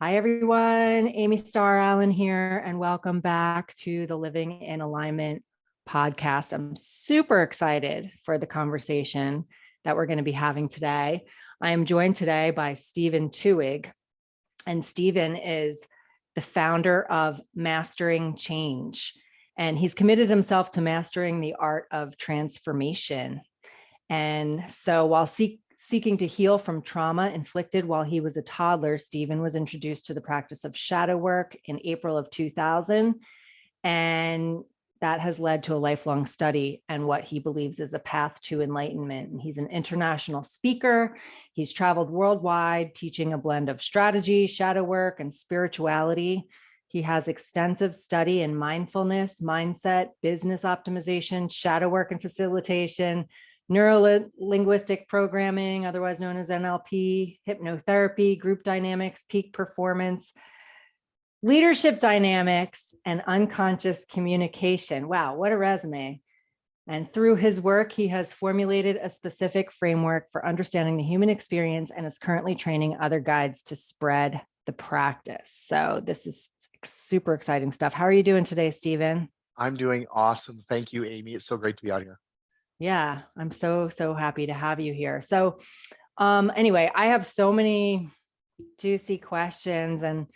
Hi, everyone. Amy Starr Allen here, and welcome back to the Living in Alignment podcast. I'm super excited for the conversation that we're going to be having today. I am joined today by Steven Twohig, and Steven is the founder of Mastering Change, and he's committed himself to mastering the art of transformation. And so while seeking to heal from trauma inflicted while he was a toddler, Steven was introduced to the practice of shadow work in April of 2000. And that has led to a lifelong study and what he believes is a path to enlightenment. And he's an international speaker. He's traveled worldwide teaching a blend of strategy, shadow work, and spirituality. He has extensive study in mindfulness, mindset, business optimization, shadow work and facilitation, neuro-linguistic programming, otherwise known as NLP, hypnotherapy, group dynamics, peak performance, leadership dynamics, and unconscious communication. Wow, what a resume. And through his work, he has formulated a specific framework for understanding the human experience and is currently training other guides to spread the practice. So this is super exciting stuff. How are you doing today, Steven? I'm doing awesome. Thank you, Amy. It's so great to be out here. Yeah, I'm so happy to have you here. So anyway, I have so many juicy questions and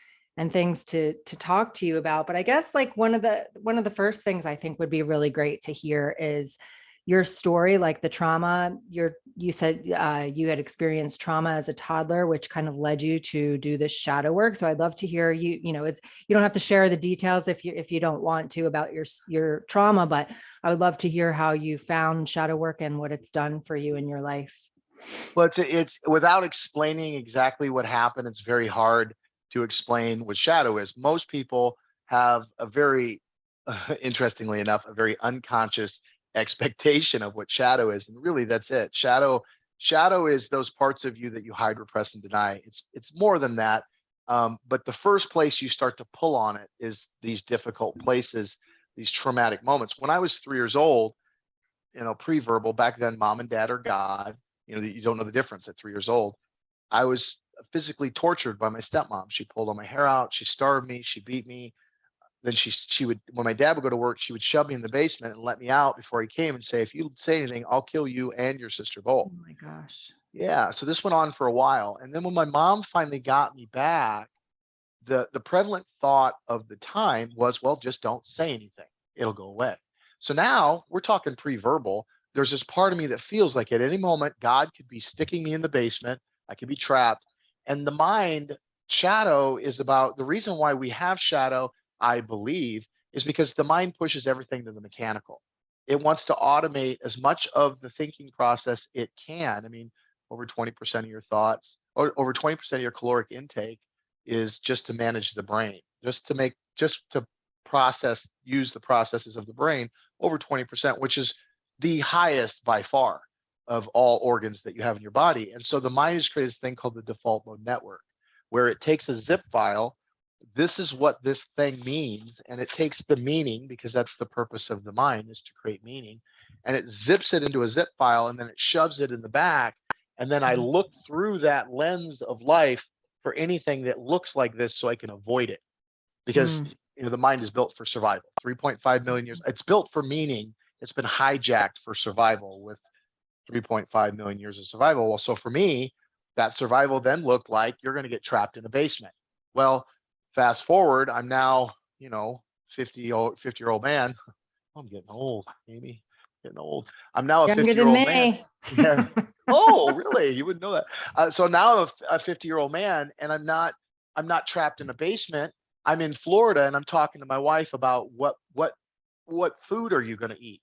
things to talk to you about, but I guess like one of the first things I think would be really great to hear is your story, like the trauma. You said you had experienced trauma as a toddler, which kind of led you to do this shadow work. So I'd love to hear you know, is you don't have to share the details if you don't want to about your trauma, but I would love to hear how you found shadow work and what it's done for you in your life. Well, it's without explaining exactly what happened, it's very hard to explain what shadow is. Most people have a very, interestingly enough, a very unconscious expectation of what shadow is, and really that's it. Shadow is those parts of you that you hide, repress, and deny. It's more than that. But the first place you start to pull on it is these difficult places, these traumatic moments. When I was 3 years old, pre-verbal, back then, mom and dad are God. You don't know the difference at 3 years old. I was physically tortured by my stepmom. She pulled all my hair out. She starved me. She beat me. Then she would, when my dad would go to work, she would shove me in the basement and let me out before he came and say, if you say anything, I'll kill you and your sister both. Oh my gosh. Yeah. So this went on for a while. And then when my mom finally got me back, the prevalent thought of the time was, well, just don't say anything. It'll go away. So now we're talking pre-verbal. There's this part of me that feels like at any moment, God could be sticking me in the basement. I could be trapped. And the mind, shadow is about the reason why we have shadow, I believe, is because the mind pushes everything to the mechanical. It wants to automate as much of the thinking process it can. I mean, over 20% of your thoughts, or over 20% of your caloric intake is just to manage the brain, just to use the processes of the brain, over 20%, which is the highest by far of all organs that you have in your body. And so the mind has created this thing called the default mode network, where it takes a zip file. This is what this thing means. And it takes the meaning, because that's the purpose of the mind, is to create meaning. And it zips it into a zip file, and then it shoves it in the back. And then I look through that lens of life for anything that looks like this so I can avoid it. Because the mind is built for survival. 3.5 million years. It's built for meaning. It's been hijacked for survival with 3.5 million years of survival. Well, so for me, that survival then looked like you're going to get trapped in a basement. Well, fast forward, I'm now, 50-year-old man. I'm getting old, Amy. Getting old. I'm now a Younger than 50-year-old man. me. Yeah. Oh, really? You wouldn't know that. So now I'm a 50-year-old man, and I'm not trapped in a basement. I'm in Florida, and I'm talking to my wife about what food are you going to eat?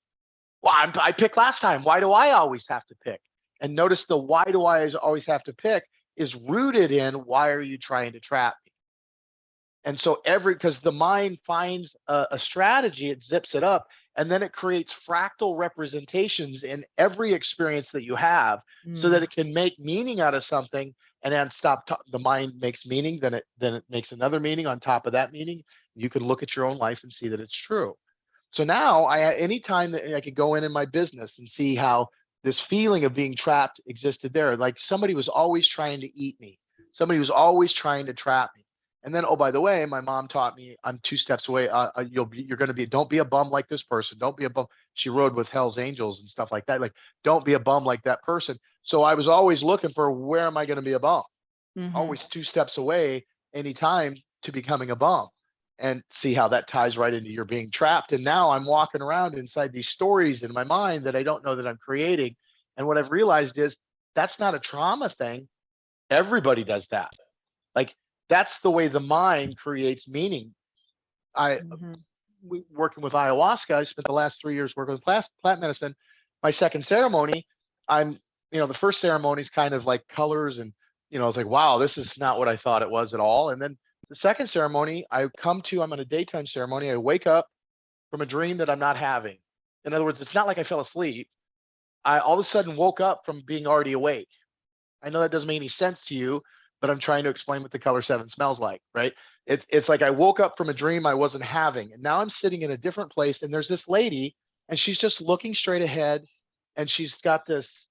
Well, I picked last time. Why do I always have to pick? And notice the why do I always have to pick is rooted in why are you trying to trap me? And so because the mind finds a strategy, it zips it up, and then it creates fractal representations in every experience that you have so that it can make meaning out of something. And then the mind makes meaning, then it makes another meaning on top of that meaning. You can look at your own life and see that it's true. So now anytime that I could go in my business and see how this feeling of being trapped existed there, like somebody was always trying to eat me. Somebody was always trying to trap me. And then, oh, by the way, my mom taught me I'm 2 steps away. You're going to be, don't be a bum like this person. Don't be a bum. She rode with Hell's Angels and stuff like that. Like, don't be a bum like that person. So I was always looking for, where am I going to be a bum? Always 2 steps away anytime to becoming a bum. And see how that ties right into your being trapped. And now I'm walking around inside these stories in my mind that I don't know that I'm creating. And what I've realized is that's not a trauma thing. Everybody does that. Like, that's the way the mind creates meaning. Working with ayahuasca, I spent the last 3 years working with plant medicine. My second ceremony, the first ceremony is kind of like colors, and I was like, wow, this is not what I thought it was at all. And then the second ceremony, I'm on a daytime ceremony. I wake up from a dream that I'm not having. In other words, it's not like I fell asleep. I all of a sudden woke up from being already awake. I know that doesn't make any sense to you, but I'm trying to explain what the color 7 smells like, right? It's like I woke up from a dream I wasn't having, and now I'm sitting in a different place, and there's this lady, and she's just looking straight ahead, and she's got this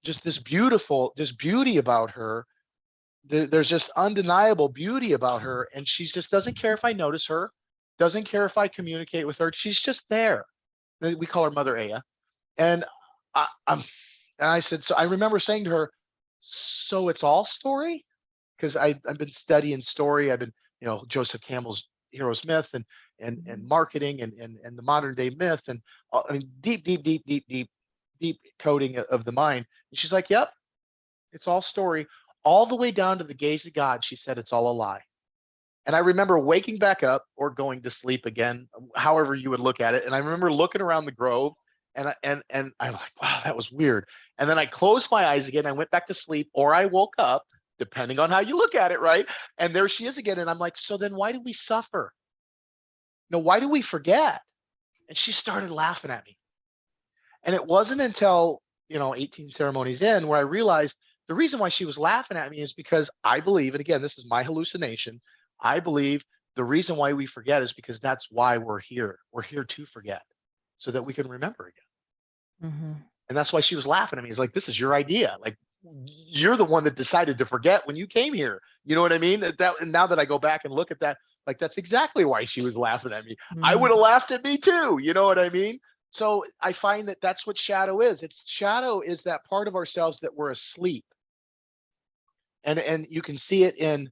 just this beauty about her. There's just undeniable beauty about her, and she just doesn't care if I notice her, doesn't care if I communicate with her. She's just there. We call her Mother Aya, and I said, so I remember saying to her, so it's all story? Because I've been studying story. I've been, Joseph Campbell's Hero's Myth and marketing and the modern day myth, and I mean, deep coding of the mind. And she's like, yep, it's all story, all the way down to the gaze of God. She said, it's all a lie. And I remember waking back up or going to sleep again, however you would look at it. And I remember looking around the grove, and I'm like, wow, that was weird. And then I closed my eyes again. I went back to sleep, or I woke up, depending on how you look at it, right? And there she is again. And I'm like, so then why do we suffer? No, why do we forget? And she started laughing at me. And it wasn't until, 18 ceremonies in, where I realized the reason why she was laughing at me is because I believe, and again, this is my hallucination, I believe the reason why we forget is because that's why we're here. We're here to forget so that we can remember again. And that's why she was laughing at me. It's like, this is your idea. Like, you're the one that decided to forget when you came here. You know what I mean? And now that I go back and look at that, like, that's exactly why she was laughing at me. I would have laughed at me too. You know what I mean? So I find that that's what shadow is. Shadow is that part of ourselves that we're asleep. And you can see it in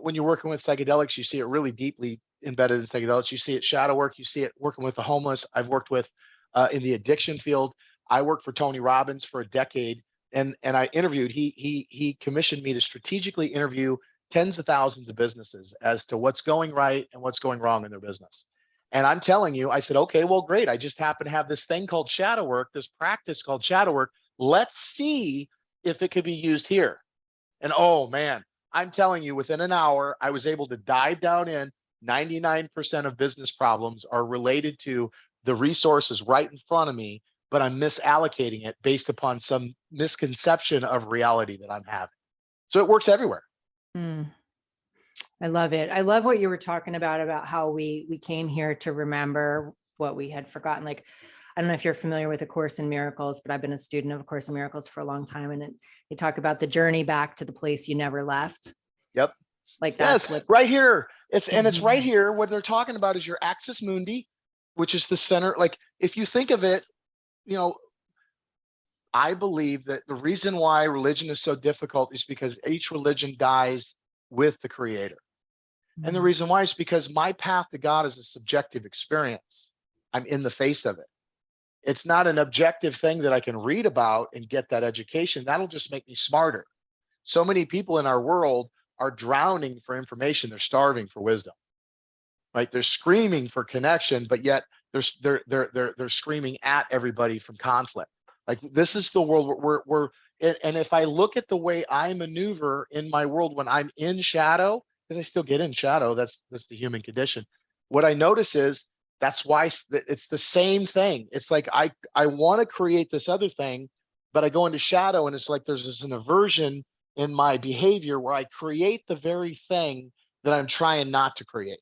when you're working with psychedelics. You see it really deeply embedded in psychedelics. You see it shadow work. You see it working with the homeless. I've worked with in the addiction field. I worked for Tony Robbins for a decade, and I interviewed. He commissioned me to strategically interview tens of thousands of businesses as to what's going right and what's going wrong in their business. And I'm telling you, I said, okay, well, great. I just happen to have this thing called shadow work, this practice called shadow work. Let's see if it could be used here. And oh man, I'm telling you, within an hour, I was able to dive down in. 99% of business problems are related to the resources right in front of me, but I'm misallocating it based upon some misconception of reality that I'm having. So it works everywhere. I love it. I love what you were talking about how we came here to remember what we had forgotten. Like, I don't know if you're familiar with A Course in Miracles, but I've been a student of A Course in Miracles for a long time. And they talk about the journey back to the place you never left. Yep. Like that's right here. It's right here. What they're talking about is your axis mundi, which is the center. Like, if you think of it, I believe that the reason why religion is so difficult is because each religion dies with the creator. And the reason why is because my path to God is a subjective experience. I'm in the face of it. It's not an objective thing that I can read about and get that education. That'll just make me smarter. So many people in our world are drowning for information. They're starving for wisdom, right? They're screaming for connection, but yet they're screaming at everybody from conflict. Like, this is the world we're and if I look at the way I maneuver in my world when I'm in shadow, because I still get in shadow, that's the human condition. What I notice is that's why it's the same thing. It's like I want to create this other thing, but I go into shadow, and it's like there's an aversion in my behavior where I create the very thing that I'm trying not to create.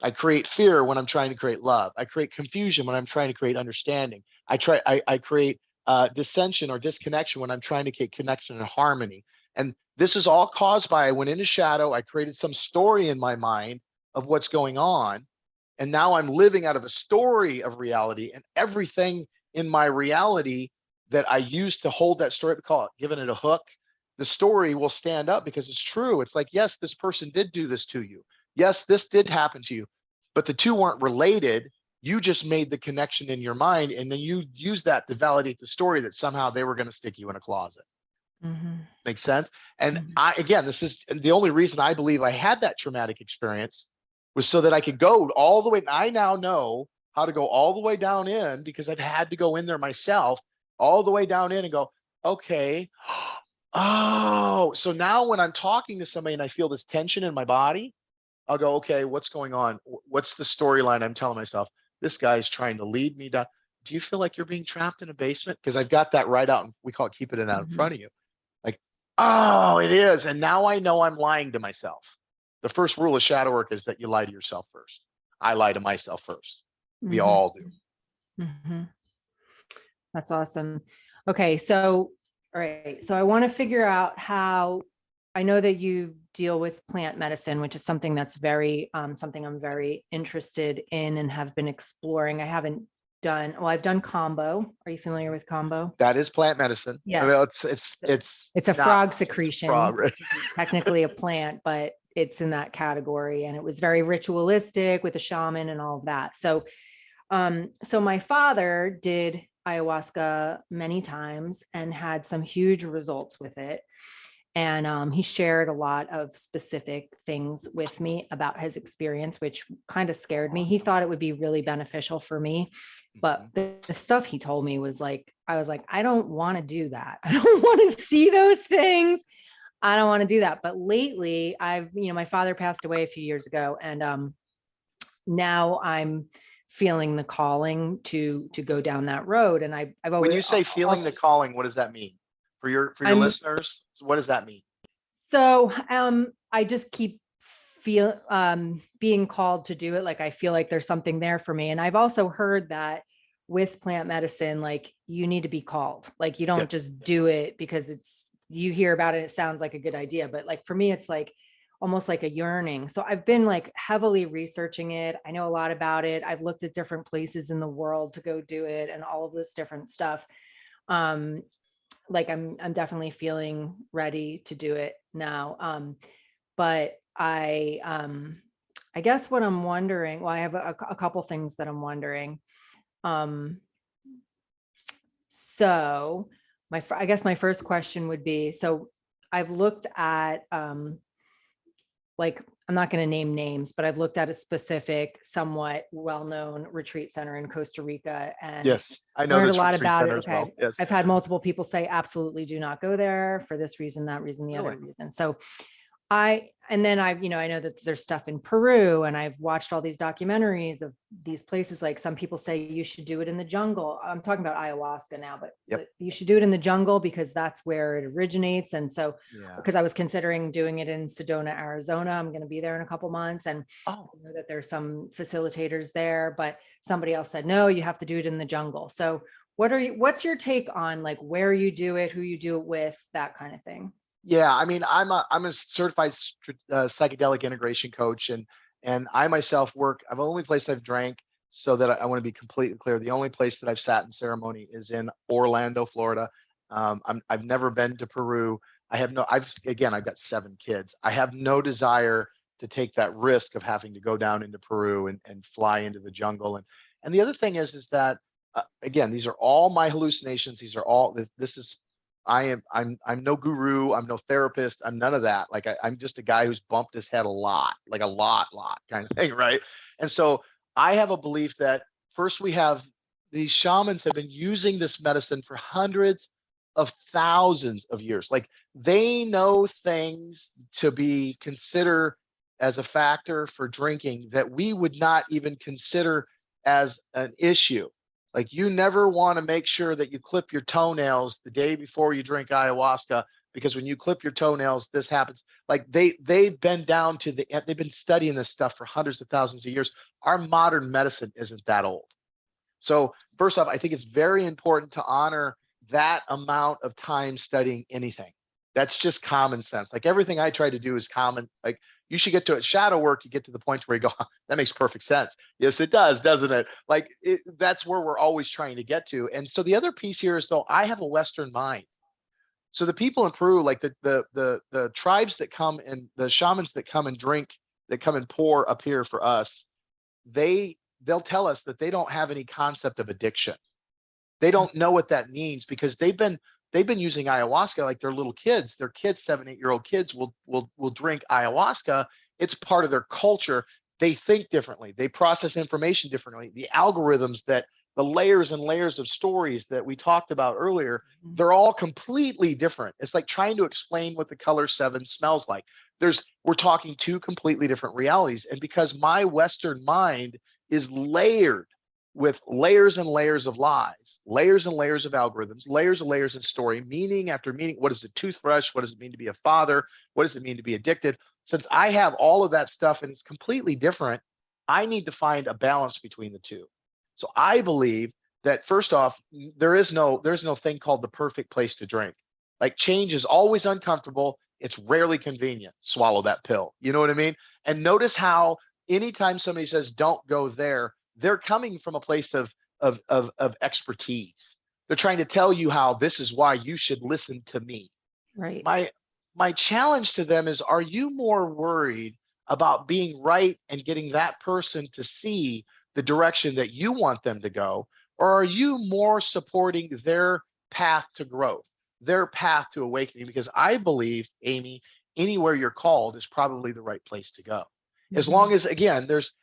I create fear when I'm trying to create love. I create confusion when I'm trying to create understanding. I create dissension or disconnection when I'm trying to create connection and harmony. And This is all caused by, I went into shadow, I created some story in my mind of what's going on. And now I'm living out of a story of reality, and everything in my reality that I used to hold that story, call it giving it a hook, the story will stand up because it's true. It's like, yes, this person did do this to you. Yes, this did happen to you, but the two weren't related. You just made the connection in your mind, and then you use that to validate the story that somehow they were going to stick you in a closet. Mm-hmm. Makes sense? And Mm-hmm. again, this is the only reason I believe I had that traumatic experience was so that I could go all the way. I now know how to go all the way down in because I've had to go in there myself, all the way down in and go, okay, oh, so now when I'm talking to somebody and I feel this tension in my body, I'll go, okay, what's going on? What's the storyline I'm telling myself? This guy's trying to lead me down. Do you feel like you're being trapped in a basement? Because I've got that right out, and we call it keep it out in front of you. Like, oh, it is. And now I know I'm lying to myself. The first rule of shadow work is that you lie to yourself first. I lie to myself first. We Mm-hmm. all do. Mm-hmm. That's awesome. Okay, so all right, so I want to figure out how. I know that you deal with plant medicine, which is something that's very something I'm very interested in and have been exploring. I haven't done, well, I've done combo. Are you familiar with combo? That is plant medicine. I mean, Yes. It's a not frog it's a secretion, frog, right? technically a plant, but it's in that category. And it was very ritualistic with a shaman and all of that. So my father did ayahuasca many times and had some huge results with it. And he shared a lot of specific things with me about his experience, which kind of scared me. He thought it would be really beneficial for me. But the stuff he told me was like, I was like, I don't want to do that. I don't want to see those things. I don't want to do that. But lately my father passed away a few years ago. And now I'm feeling the calling to go down that road. And I've When always you say feeling the calling, what does that mean for your I'm listeners? What does that mean? so I just keep being called to do it. Like I feel like there's something there for me. And I've also heard that with plant medicine, like you need to be called. Like you don't Yes. just do it because you hear about it, it sounds like a good idea. But like for me, it's like almost like a yearning. So I've been like heavily researching it. I know a lot about it. I've looked at different places in the world to go do it and all of this different stuff. Like I'm definitely feeling ready to do it now. But I guess what I'm wondering, well, I have a couple things that I'm wondering. So I guess my first question would be, so I've looked at, like, I'm not going to name names, but I've looked at a specific, somewhat well-known retreat center in Costa Rica and Yes. I know learned a this lot retreat about it. center as well. Okay. Yes. I've had multiple people say absolutely do not go there for this reason, that reason, the Really? other reason. So and then I know that there's stuff in Peru and I've watched all these documentaries of these places. Like some people say you should do it in the jungle. I'm talking about ayahuasca now, but Yep. you should do it in the jungle because that's where it originates. And so, Yeah. because I was considering doing it in Sedona, Arizona, I'm going to be there in a couple months. And Oh, I know that there's some facilitators there, but somebody else said, no, you have to do it in the jungle. So what's your take on like where you do it, who you do it with, that kind of thing? yeah. I mean, I'm a certified psychedelic integration coach, and I myself work. The only place I've drank, so that I want to be completely clear, the only place that I've sat in ceremony is in Orlando, Florida. I've never been to Peru. I've got 7 kids. I have no desire to take that risk of having to go down into Peru and fly into the jungle. And the other thing is that again, these are all my hallucinations. These are all this is I'm no guru, I'm no therapist, I'm none of that. Like I'm just a guy who's bumped his head a lot, like a lot kind of thing, right? And so I have a belief that first we have these shamans have been using this medicine for hundreds of thousands of years. Like they know things to be considered as a factor for drinking that we would not even consider as an issue. Like you never want to make sure that you clip your toenails the day before you drink ayahuasca, because when you clip your toenails, this happens. Like they've been they've been studying this stuff for hundreds of thousands of years. Our modern medicine isn't that old. So first off, I think it's very important to honor that amount of time studying anything. That's just common sense. Like everything I try to do is common. Like you should get to it. Shadow work, you get to the point where you go, that makes perfect sense. Yes, it does, doesn't it? Like that's where we're always trying to get to. And so the other piece here is though I have a Western mind. So the people in Peru, like the tribes that come and the shamans that come and drink, that come and pour up here for us, they'll tell us that they don't have any concept of addiction. They don't know what that means because they've been using ayahuasca like they're little kids. Their kids, 7, 8-year-old kids will drink ayahuasca. It's part of their culture. They think differently. They process information differently. The algorithms that the layers and layers of stories that we talked about earlier, they're all completely different. It's like trying to explain what the color 7 smells like. We're talking two completely different realities. And because my Western mind is layered with layers and layers of lies, layers and layers of algorithms, layers and layers of story, meaning after meaning. What is a toothbrush? What does it mean to be a father? What does it mean to be addicted? Since I have all of that stuff and it's completely different, I need to find a balance between the two. So I believe that first off, there's no thing called the perfect place to drink. Like change is always uncomfortable. It's rarely convenient. Swallow that pill. You know what I mean? And notice how anytime somebody says, don't go there, they're coming from a place of expertise. They're trying to tell you how this is why you should listen to me. Right. My challenge to them is, are you more worried about being right and getting that person to see the direction that you want them to go? Or are you more supporting their path to growth, their path to awakening? Because I believe, Amy, anywhere you're called is probably the right place to go. As long as, again, there's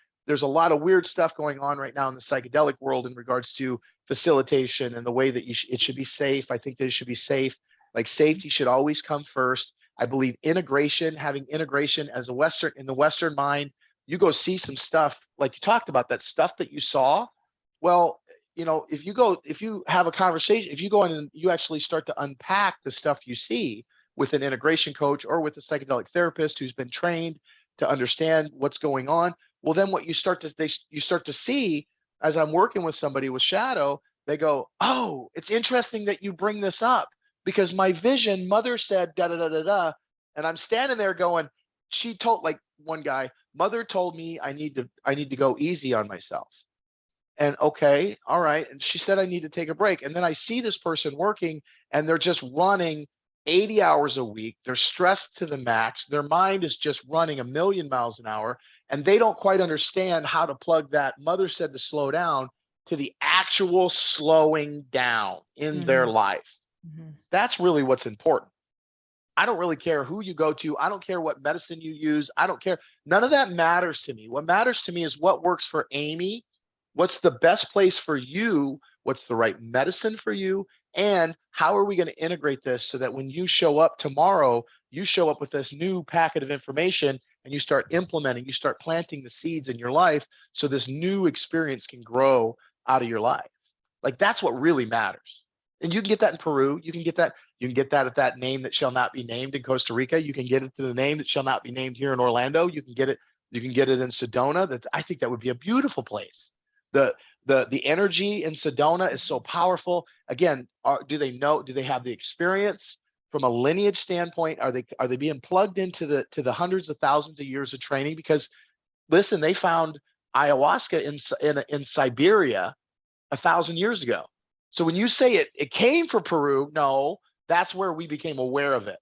a lot of weird stuff going on right now in the psychedelic world in regards to facilitation and the way that it should be safe. I think that it should be safe. Like safety should always come first. I believe integration, having integration as in the Western mind, you go see some stuff like you talked about, that stuff that you saw. Well, if you have a conversation, if you go in and you actually start to unpack the stuff you see with an integration coach or with a psychedelic therapist who's been trained to understand what's going on, well, then what you start to see as I'm working with somebody with shadow, they go, oh, it's interesting that you bring this up because my vision, mother said da da da da da, and I'm standing there going, she told, like one guy, mother told me I need to go easy on myself. And okay, all right. And she said I need to take a break. And then I see this person working and they're just running 80 hours a week. They're stressed to the max. Their mind is just running 1,000,000 miles an hour. And they don't quite understand how to plug that mother said to slow down to the actual slowing down in their life. That's really what's important. I don't really care who you go to. I don't care what medicine you use. I don't care. None of that matters to me. What matters to me is what works for Amy. What's the best place for you? What's the right medicine for you? And how are we going to integrate this so that when you show up tomorrow, you show up with this new packet of information and you start implementing, you start planting the seeds in your life so this new experience can grow out of your life. Like that's what really matters. And you can get that in Peru. You can get that at that name that shall not be named in Costa Rica. You can get it to the name that shall not be named here in Orlando. You can get it in Sedona. I think that would be a beautiful place. The energy in Sedona is so powerful. Again, do they have the experience from a lineage standpoint? Are they being plugged into the hundreds of thousands of years of training? Because listen, they found ayahuasca in Siberia 1,000 years ago. So when you say it came from Peru, no, that's where we became aware of it.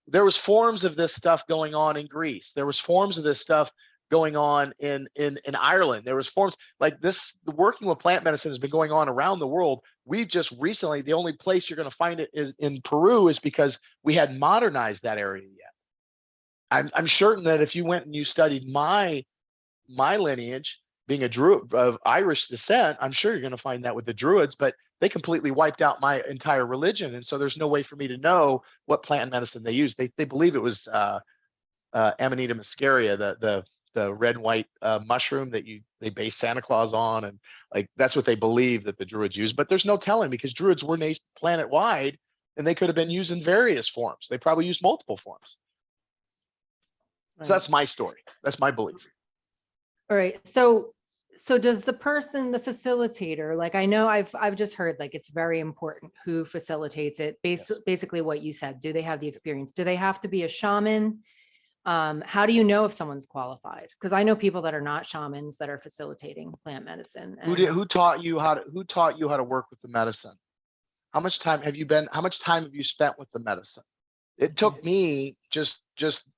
There was forms of this stuff going on in Greece. There was forms of this stuff going on in Ireland. There was forms like this. The working with plant medicine has been going on around the world. We've just recently, the only place you're going to find it is in Peru is because we hadn't modernized that area yet. I'm certain that if you went and you studied my lineage, being a Druid of Irish descent, I'm sure you're going to find that with the Druids, but they completely wiped out my entire religion. And so there's no way for me to know what plant medicine they used. They believe it was Amanita muscaria, the red and white mushroom that they base Santa Claus on. And like, that's what they believe that the Druids use, but there's no telling because Druids were planet wide and they could have been used in various forms. They probably used multiple forms. Right. So that's my story. That's my belief. All right. So So does the person, the facilitator, like I know I've just heard like it's very important who facilitates it. Yes. Basically what you said. Do they have the experience? Do they have to be a shaman? How do you know if someone's qualified? Because I know people that are not shamans that are facilitating plant medicine. And Who taught you how to work with the medicine? How much time have you spent with the medicine? It okay. took me just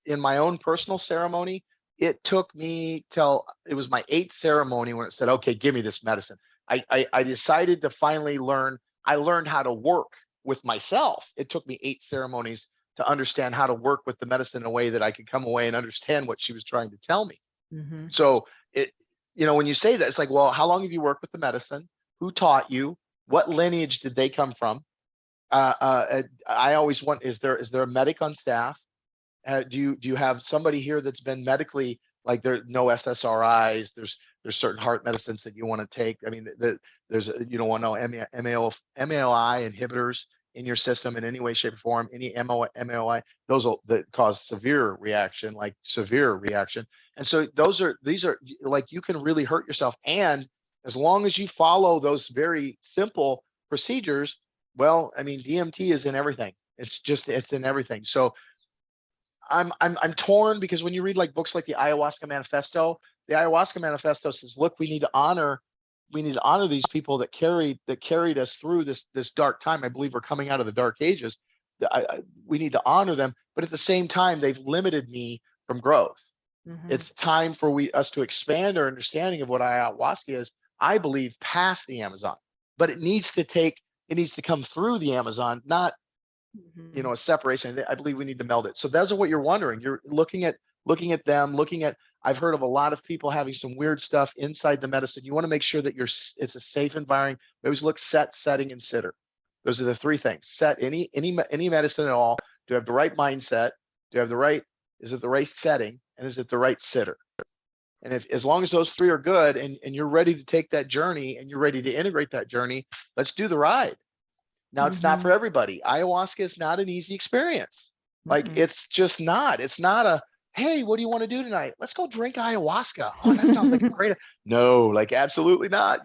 in my own personal ceremony, it took me till it was my 8th ceremony when it said, okay, give me this medicine. I decided to finally I learned how to work with myself. It took me 8 ceremonies to understand how to work with the medicine in a way that I could come away and understand what she was trying to tell me. Mhm. So it, when you say that, it's like, well, how long have you worked with the medicine? Who taught you? What lineage did they come from? I always want, is there a medic on staff? Do you have somebody here that's been medically, like there no SSRIs? There's certain heart medicines that you want to take. I mean, you don't want no MAOI inhibitors in your system in any way, shape, or form. Any MAOI, that cause severe reaction, like severe reaction. And so these are like, you can really hurt yourself. And as long as you follow those very simple procedures, well, I mean, DMT is in everything. It's in everything. So I'm torn, because when you read like books like the Ayahuasca Manifesto says, look, we need to honor these people that carried us through this dark time. I believe we're coming out of the dark ages. We need to honor them, but at the same time, they've limited me from growth. Mhm. It's time for us to expand our understanding of what ayahuasca is. I believe past the Amazon, but it needs to come through the Amazon, not Mhm. a separation. I believe we need to meld it. So those are what you're wondering. You're looking at them, I've heard of a lot of people having some weird stuff inside the medicine. You want to make sure that it's a safe environment. We always look set, setting, and sitter. Those are the 3 things. Set any medicine at all. Do you have the right mindset? Do you have is it the right setting? And is it the right sitter? And as long as those 3 are good, and you're ready to take that journey and you're ready to integrate that journey, let's do the ride. Now, it's not for Mhm. everybody. Ayahuasca is not an easy experience. Like, Mhm. it's just not. It's not a, hey, what do you want to do tonight? Let's go drink ayahuasca. Oh, that sounds like a great. No, like, absolutely not.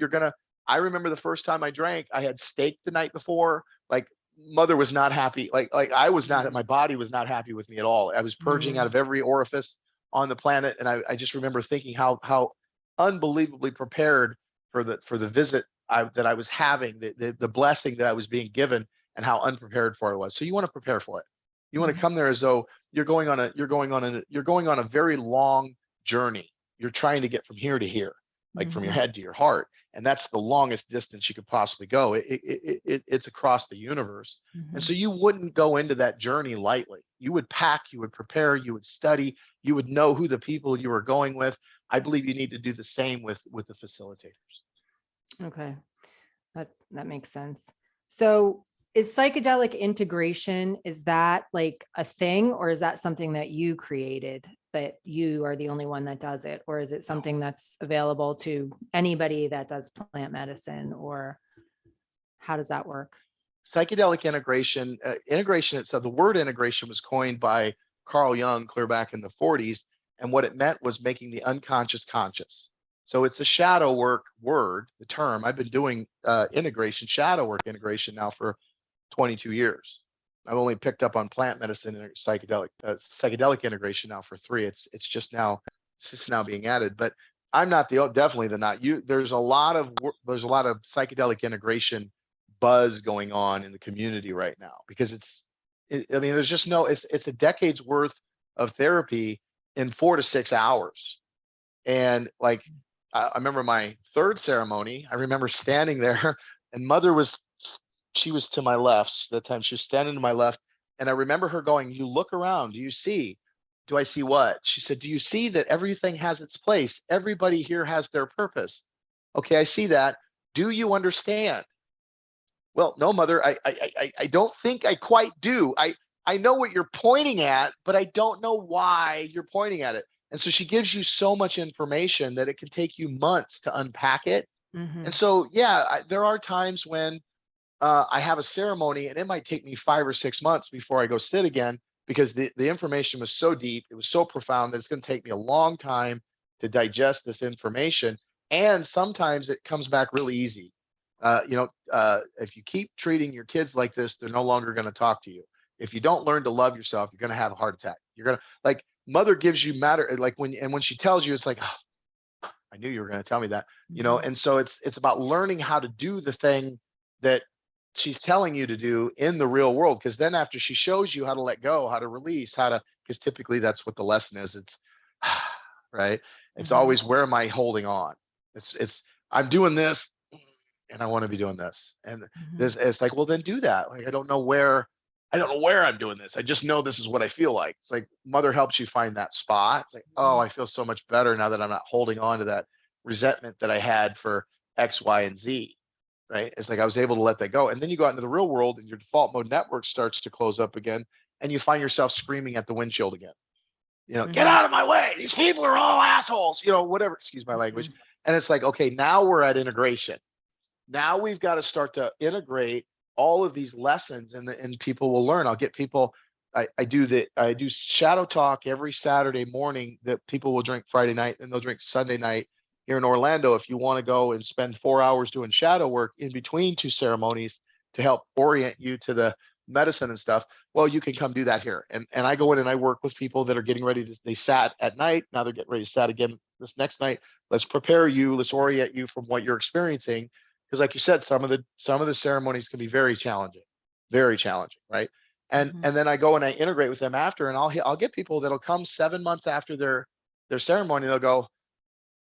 I remember the first time I drank, I had steak the night before. Like, mother was not happy. Like I was not, my body was not happy with me at all. I was purging out Mhm. of every orifice on the planet. And I just remember thinking how unbelievably prepared for the visit that I was having, the blessing that I was being given, and how unprepared for it was. So you want to prepare for it. You want to Mhm. come there as though you're going on a very long journey. You're trying to get from here to here, like from your Mhm. head to your heart, and that's the longest distance you could possibly go. It's across the universe, and so Mhm. you wouldn't go into that journey lightly. You would pack, you would prepare, you would study, you would know who the people you were going with. I believe you need to do the same with the facilitators. Okay. That makes sense. So is psychedelic integration, is that like a thing, or is that something that you created, that you are the only one that does it? Or is it No. something that's available to anybody that does plant medicine, or how does that work? Psychedelic integration itself, the word integration was coined by Carl Jung clear back in the 40s, and what it meant was making the unconscious conscious. So it's a shadow work word, the term. I've been doing shadow work integration now for 22 years. I've only picked up on plant medicine and psychedelic integration now for 3. It's just now being added, but I'm not definitely the not you. There's a lot of psychedelic integration buzz going on in the community right now, because I mean, there's just no, it's a decade's worth of therapy in 4 to 6 hours. And like, I remember my 3rd ceremony, I remember standing there, and she was to my left. That time she was standing to my left. And I remember her going, you look around, do I see what? She said, do you see that everything has its place? Everybody here has their purpose. Okay, I see that. Do you understand? Well, no, mother, I don't think I quite do. I know what you're pointing at, but I don't know why you're pointing at it. And so she gives you so much information that it can take you months to unpack it. And Mhm. so, yeah, there are times when I have a ceremony, and it might take me 5 or 6 months before I go sit again, because the information was so deep, it was so profound, that it's going to take me a long time to digest this information. And sometimes it comes back really easy. If you keep treating your kids like this, they're no longer going to talk to you. If you don't learn to love yourself, you're going to have a heart attack. You're going to, like, mother gives you matter. Like when she tells you, it's like, oh, I knew you were going to tell me that, Mhm. and so it's about learning how to do the thing that she's telling you to do in the real world. Because then after she shows you how to let go, how to release, because typically that's what the lesson is. It's right. It's Mhm. always, where am I holding on? It's I'm doing this and I want to be doing this. And Mhm. this, it's like, well, then do that. Like, I don't know where I'm doing this. I just know this is what I feel like. It's like mother helps you find that spot. It's like, oh, I feel so much better now that I'm not holding on to that resentment that I had for X, Y, and Z. Right. It's like I was able to let that go. And then you go out into the real world and your default mode network starts to close up again. And you find yourself screaming at the windshield again. Get Mhm. out of my way. These people are all assholes, whatever, excuse my language. Mhm. And it's like, okay, now we're at integration. Now we've got to start to integrate all of these lessons, and people will learn. I'll get people. I do shadow talk every Saturday morning that people will drink Friday night and they'll drink Sunday night here in Orlando. If you want to go and spend 4 hours doing shadow work in between two ceremonies to help orient you to the medicine and stuff, well, you can come do that here. And I go in and I work with people that are getting ready to, they sat at night, now they're getting ready to sat again this next night. Let's prepare you, let's orient you from what you're experiencing, because like you said, some of the ceremonies can be very challenging, right? and Mhm. and then I go and I integrate with them after, and I'll get people that'll come 7 months after their ceremony. They'll go,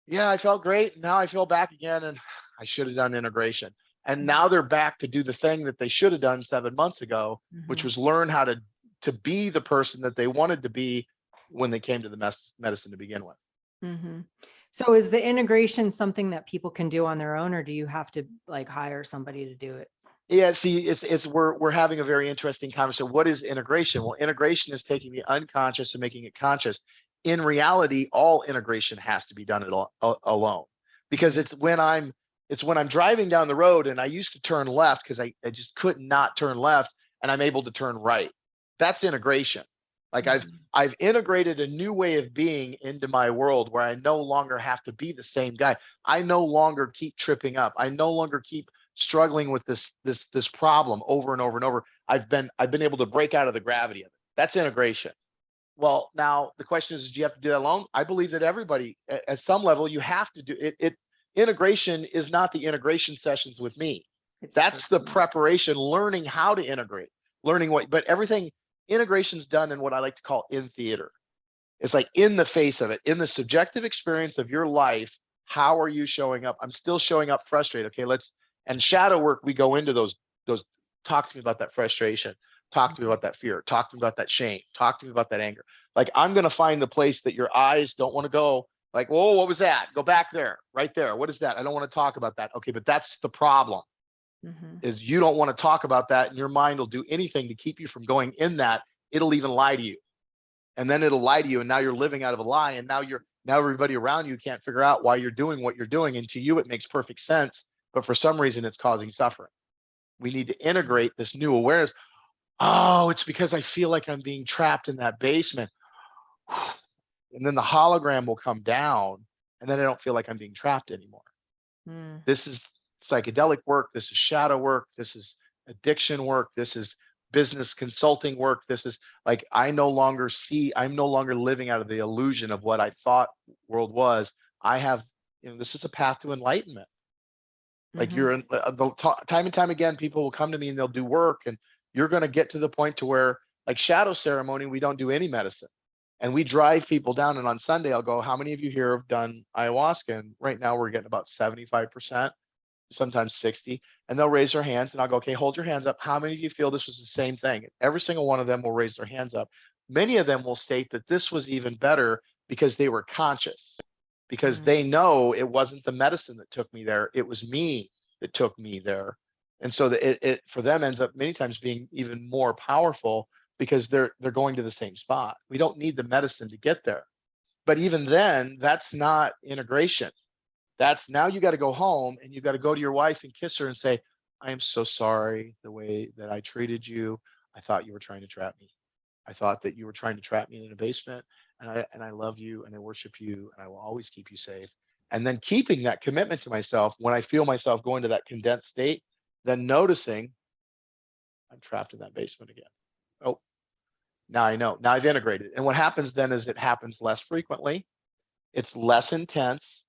yeah, I felt great, now I feel back again, and I should have done integration. And now they're back to do the thing that they should have done 7 months ago, which Mhm. was learn how to be the person that they wanted to be when they came to the medicine to begin with. Mhm. So is the integration something that people can do on their own, or do you have to like hire somebody to do it? Yeah, see, it's we're having a very interesting conversation. What is integration? Well, integration is taking the unconscious and making it conscious. In reality, all integration has to be done alone, because Mhm. it's when I'm driving down the road and I used to turn left because I just could not turn left, and I'm able to turn right. That's integration. Like I've Mhm. I've integrated a new way of being into my world where I no longer have to be the same guy. I no longer keep tripping up. I no longer keep struggling with this problem over and over and over. I've been able to break out of the gravity of it. That's integration. Well, now the question is, do you have to do that alone? I believe that everybody, at some level, you have to do it. Integration is not the integration sessions with me. It's That's the personal. preparation, learning how to integrate, learning what, but everything, integration's done in what I like to call in theater. It's like in the face of it, in the subjective experience of your life. How are you showing up? I'm still showing up frustrated. Okay, and shadow work, we go into those. Talk to me about that frustration. Talk to me Mhm. about that fear. Talk to me about that shame. Talk to me about that anger. Like, I'm going to find the place that your eyes don't want to go. Like, whoa, what was that? Go back there, right there. What is that? I don't want to talk about that. Okay, but that's the problem, Mhm. is you don't want to talk about that, and your mind will do anything to keep you from going in that. It'll even lie to you, and then it'll lie to you, and now you're living out of a lie, and now everybody around you can't figure out why you're doing what you're doing, and to you it makes perfect sense, but for some reason it's causing suffering. We need to integrate this new awareness. Oh, it's because I feel like I'm being trapped in that basement. And then the hologram will come down, and then I don't feel like I'm being trapped anymore. Mhm. This is psychedelic work. This is shadow work. This is addiction work. This is business consulting work. This is like, I'm no longer living out of the illusion of what I thought world was. I have, this is a path to enlightenment. Like, Mhm. time and time again, people will come to me and they'll do work, and you're going to get to the point to where, like shadow ceremony, we don't do any medicine, and we drive people down. And on Sunday, I'll go, how many of you here have done ayahuasca? And right now we're getting about 75%, sometimes 60, and they'll raise their hands, and I'll go, okay, hold your hands up. How many of you feel this was the same thing? Every single one of them will raise their hands up. Many of them will state that this was even better because they were conscious, because Mhm. they know it wasn't the medicine that took me there, it was me that took me there. And so that it for them ends up many times being even more powerful, because they're going to the same spot. We don't need the medicine to get there. But even then, that's not integration. That's, now you got to go home and you got to go to your wife and kiss her and say, I am so sorry the way that I treated you. I thought you were trying to trap me. I thought that you were trying to trap me in a basement, and I love you and I worship you and I will always keep you safe. And then keeping that commitment to myself when I feel myself going to that condensed state, then noticing I'm trapped in that basement again. Oh, now I know. Now I've integrated. And what happens then is it happens less frequently. It's less intense.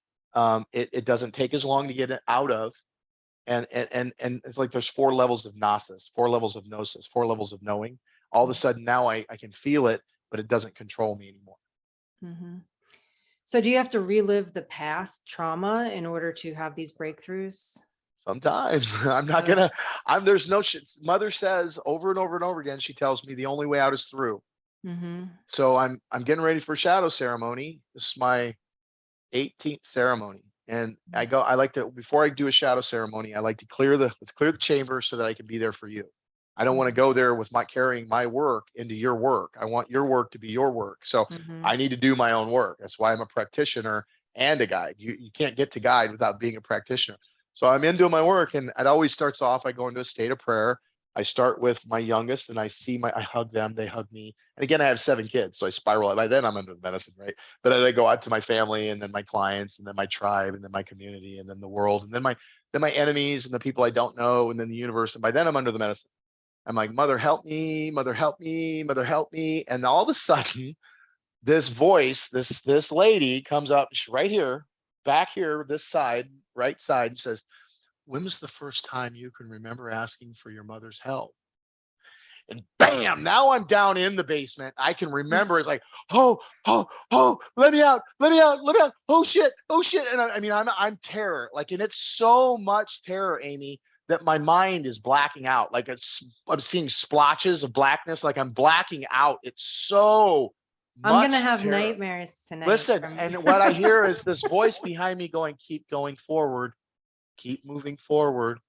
It doesn't take as long to get it out of. And it's like there's 4 levels of gnosis, 4 levels of gnosis, 4 levels of knowing. All of a sudden now I can feel it, but it doesn't control me anymore. Mm-hmm. So do you have to relive the past trauma in order to have these breakthroughs? Sometimes I'm not gonna, there's no shit. Mother says over and over and over again, she tells me the only way out is through. Mm-hmm. So I'm getting ready for shadow ceremony. This is my 18th ceremony. And I like to, before I do a shadow ceremony, I like to let's clear the chamber so that I can be there for you. I don't want to go there with carrying my work into your work. I want your work to be your work. So Mm-hmm. I need to do my own work. That's why I'm a practitioner and a guide. You can't get to guide without being a practitioner. So I'm into my work, and it always starts off, I go into a state of prayer. I start with my youngest and I hug them, they hug me. And again, I have 7 kids. So I spiral. By then I'm under the medicine, right? But I go out to my family, and then my clients, and then my tribe, and then my community, and then the world, and then my enemies and the people I don't know, and then the universe. And by then I'm under the medicine. I'm like, mother, help me, mother, help me, mother, help me. And all of a sudden, this voice, this lady comes up, she's right here, back here, this side, right side, and says, when was the first time you can remember asking for your mother's help? And bam, now I'm down in the basement. I can remember it's like, oh, let me out, let me out, let me out. Oh shit. And I mean, I'm terror. Like, and it's so much terror, Amy, that my mind is blacking out. Like I'm seeing splotches of blackness. Like I'm blacking out. It's so I'm gonna much have terror. nightmares tonight. Listen, and what I hear is this voice behind me going, keep going forward, keep moving forward,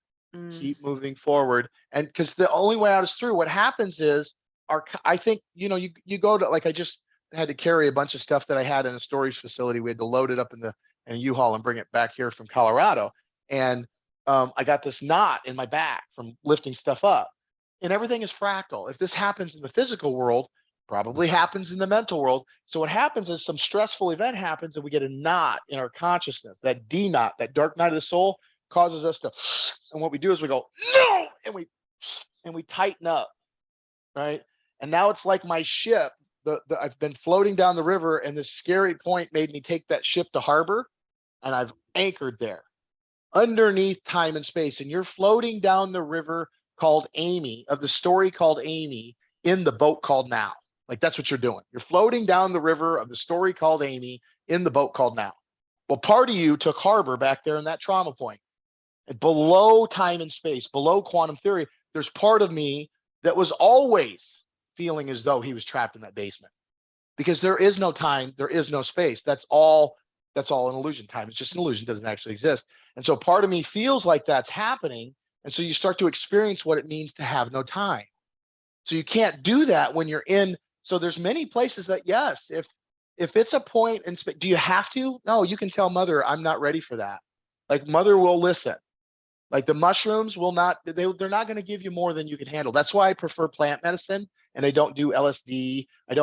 keep moving forward. And because the only way out is through. What happens is I think, you go to, like, I just had to carry a bunch of stuff that I had in a storage facility. We had to load it up in a U-Haul and bring it back here from Colorado. And I got this knot in my back from lifting stuff up. And everything is fractal. If this happens in the physical world, probably happens in the mental world. So what happens is some stressful event happens and we get a knot in our consciousness. That D knot, that dark night of the soul, causes us to, and what we do is we go, no, and we tighten up, right? And now it's like my ship, I've been floating down the river, and this scary point made me take that ship to harbor, and I've anchored there underneath time and space. And you're floating down the river called Amy, of the story called Amy, in the boat called Now. Like, that's what you're doing. You're floating down the river of the story called Amy in the boat called Now. Well, part of you took harbor back there in that trauma point. And below time and space, below quantum theory, there's part of me that was always feeling as though he was trapped in that basement, because there is no time, there is no space. That's all an illusion. Time is just an illusion, doesn't actually exist. And so part of me feels like that's happening. And so you start to experience what it means to have no time. So you can't do that when you're in. So there's many places that, yes, if it's a point in space, do you have to? No, you can tell mother, I'm not ready for that. Like, mother will listen. Like, the mushrooms will not, they're not going to give you more than you can handle. That's why I prefer plant medicine, and I don't do LSD. I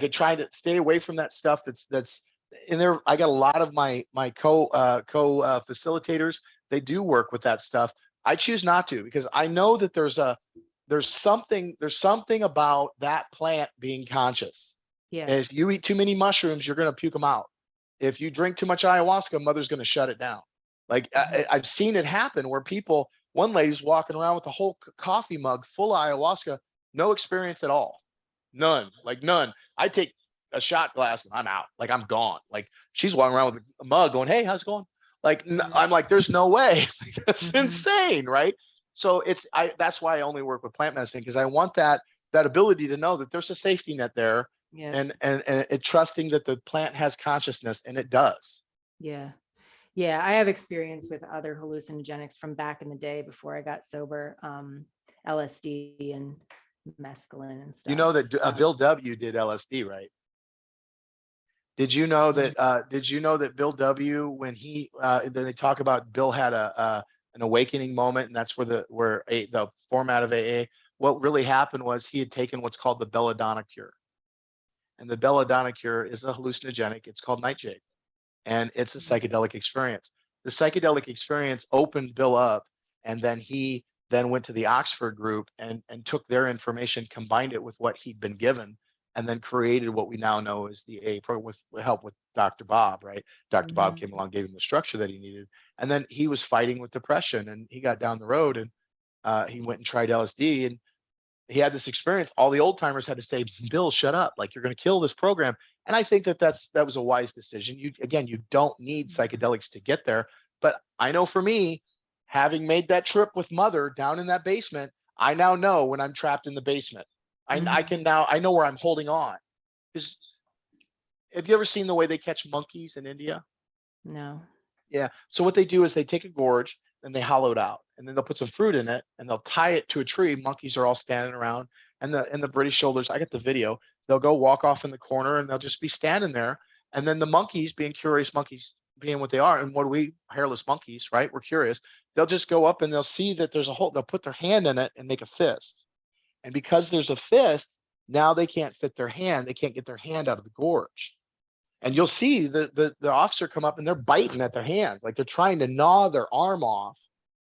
try to stay away from that stuff that's in there. I got a lot of my facilitators. They do work with that stuff. I choose not to, because I know that there's something about that plant being conscious. Yeah. And if you eat too many mushrooms, you're going to puke them out. If you drink too much ayahuasca, mother's going to shut it down. Like, I've seen it happen where one lady's walking around with a whole coffee mug full of ayahuasca, no experience at all. None, like none. I take a shot glass and I'm out. Like, I'm gone. Like, she's walking around with a mug going, hey, how's it going? Like, I'm like, there's no way. That's insane, right? So that's why I only work with plant medicine, because I want that ability to know that there's a safety net there. Yeah. And trusting that the plant has consciousness, and it does. Yeah. Yeah, I have experience with other hallucinogenics from back in the day before I got sober, LSD and mescaline and stuff. You know that Bill W. did LSD, right? Did you know that Bill W., when then they talk about Bill had an awakening moment, and that's where the format of AA. What really happened was he had taken what's called the belladonna cure, and the belladonna cure is a hallucinogenic. It's called nightshade. and it's a psychedelic experience. The psychedelic experience opened Bill up, and then he then went to the Oxford group and took their information, combined it with what he'd been given, and then created what we now know as the A program with help with Dr. Bob, right? Dr. Bob came along, gave him the structure that he needed. And then he was fighting with depression, and he got down the road, and he went and tried LSD, and he had this experience. All the old timers had to say, Bill, shut up. Like, you're going to kill this program. And I think that that was a wise decision. You don't need psychedelics to get there. But I know for me, having made that trip with mother down in that basement, I now know when I'm trapped in the basement. I know where I'm holding on. Because have you ever seen the way they catch monkeys in India? No. Yeah. So what they do is they take a gorge and they hollow it out, and then they'll put some fruit in it and they'll tie it to a tree. Monkeys are all standing around, and the British soldiers, I get the video, they'll go walk off in the corner and they'll just be standing there. And then the monkeys, being curious monkeys, being what they are, and what are we, hairless monkeys, right? We're curious. They'll just go up and they'll see that there's a hole. They'll put their hand in it and make a fist. And because there's a fist, now they can't fit their hand. They can't get their hand out of the gorge. And you'll see the officer come up and they're biting at their hands, like they're trying to gnaw their arm off,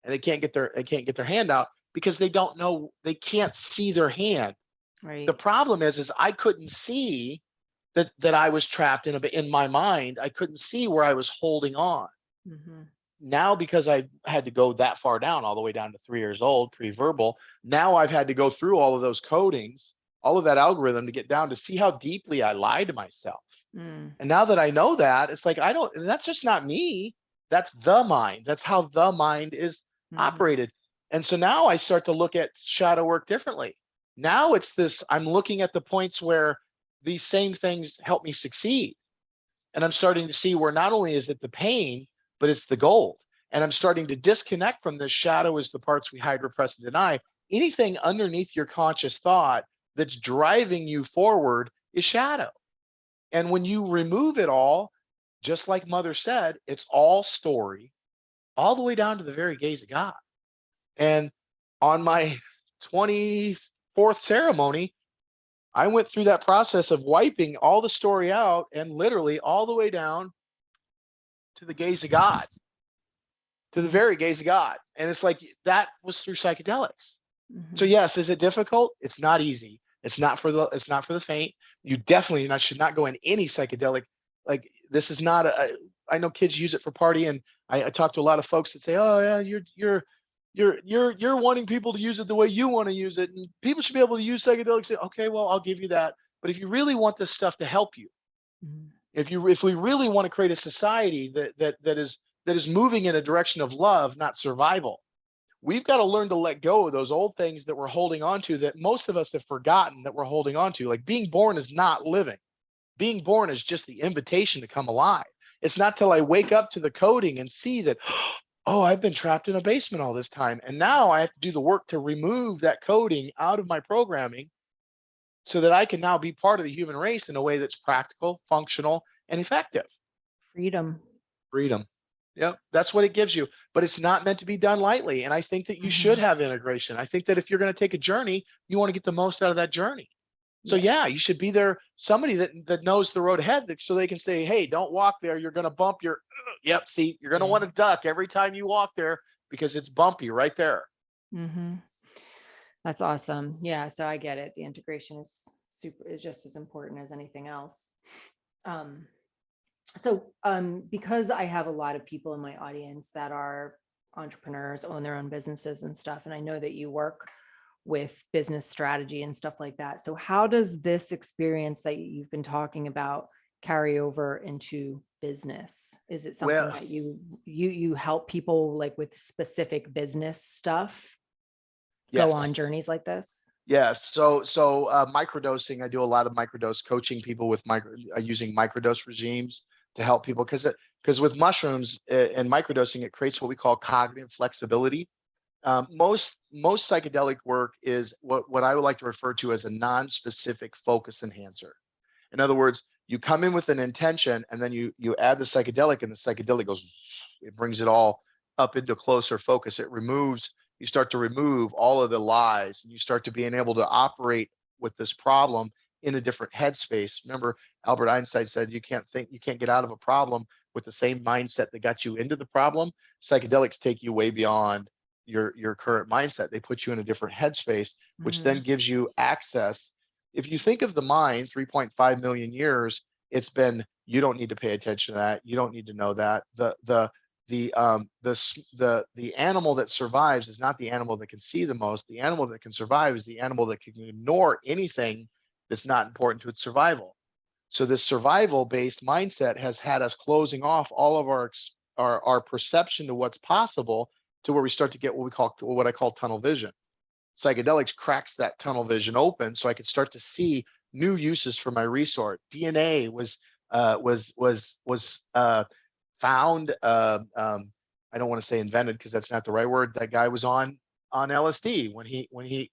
and they can't get their hand out because they don't know, they can't see their hand. Right. The problem is I couldn't see that I was trapped in my mind. I couldn't see where I was holding on. Now, because I had to go that far down, all the way down to 3 years old, pre-verbal, now I've had to go through all of those codings, all of that algorithm to get down to see how deeply I lie to myself. And now that I know that, it's like, that's just not me. That's the mind. That's how the mind is operated. And so now I start to look at shadow work differently. Now it's this, I'm looking at the points where these same things help me succeed. And I'm starting to see where not only is it the pain, but it's the gold. And I'm starting to disconnect from this. Shadow is the parts we hide, repress, and deny. Anything underneath your conscious thought that's driving you forward is shadow. And when you remove it all, just like Mother said, it's all story, all the way down to the very gaze of God. And on my 24th ceremony, I went through that process of wiping all the story out, and literally all the way down to the gaze of God, to the very gaze of God. And it's like, that was through psychedelics. So yes, is it difficult? It's not easy. It's not for the faint. You definitely should not go in any psychedelic. Like, this is not I know kids use it for party, and I talk to a lot of folks that say, oh yeah, you're wanting people to use it the way you want to use it, and people should be able to use psychedelics. Okay, well, I'll give you that. But if you really want this stuff to help you, if we really want to create a society that is moving in a direction of love, not survival, we've got to learn to let go of those old things that we're holding on to, that most of us have forgotten that we're holding on to. Like, being born is not living. Being born is just the invitation to come alive. It's not till I wake up to the coding and see that, oh, I've been trapped in a basement all this time. And now I have to do the work to remove that coding out of my programming so that I can now be part of the human race in a way that's practical, functional, and effective. Freedom. Yep, that's what it gives you, but it's not meant to be done lightly. And I think that you should have integration. I think that if you're going to take a journey, you want to get the most out of that journey. So yeah, you should be there, somebody that knows the road ahead, so they can say, hey, don't walk there. You're going to bump your, see, you're going to want to duck every time you walk there because it's bumpy right there. That's awesome. Yeah, so I get it. The integration is just as important as anything else. Because I have a lot of people in my audience that are entrepreneurs, own their own businesses and stuff, and I know that you work with business strategy and stuff like that. So how does this experience that you've been talking about carry over into business? Is it something that you help people, like, with specific business stuff, go on journeys like this? Yes. So microdosing, I do a lot of microdose coaching people with using microdose regimes to help people, because with mushrooms and microdosing, it creates what we call cognitive flexibility. Most psychedelic work is what I would like to refer to as a non-specific focus enhancer. In other words, you come in with an intention, and then you add the psychedelic, and the psychedelic it brings it all up into closer focus. You start to remove all of the lies, and you start to being able to operate with this problem in a different headspace. Remember, Albert Einstein said, you can't get out of a problem with the same mindset that got you into the problem. Psychedelics take you way beyond your current mindset. They put you in a different headspace, which then gives you access. If you think of the mind, 3.5 million years, it's been, you don't need to pay attention to that. You don't need to know that. The animal that survives is not the animal that can see the most. The animal that can survive is the animal that can ignore anything that's not important to its survival. So this survival-based mindset has had us closing off all of our perception to what's possible, to where we start to get what I call tunnel vision. Psychedelics cracks that tunnel vision open, so I could start to see new uses for my resource. DNA was found. I don't want to say invented because that's not the right word. That guy was on LSD when he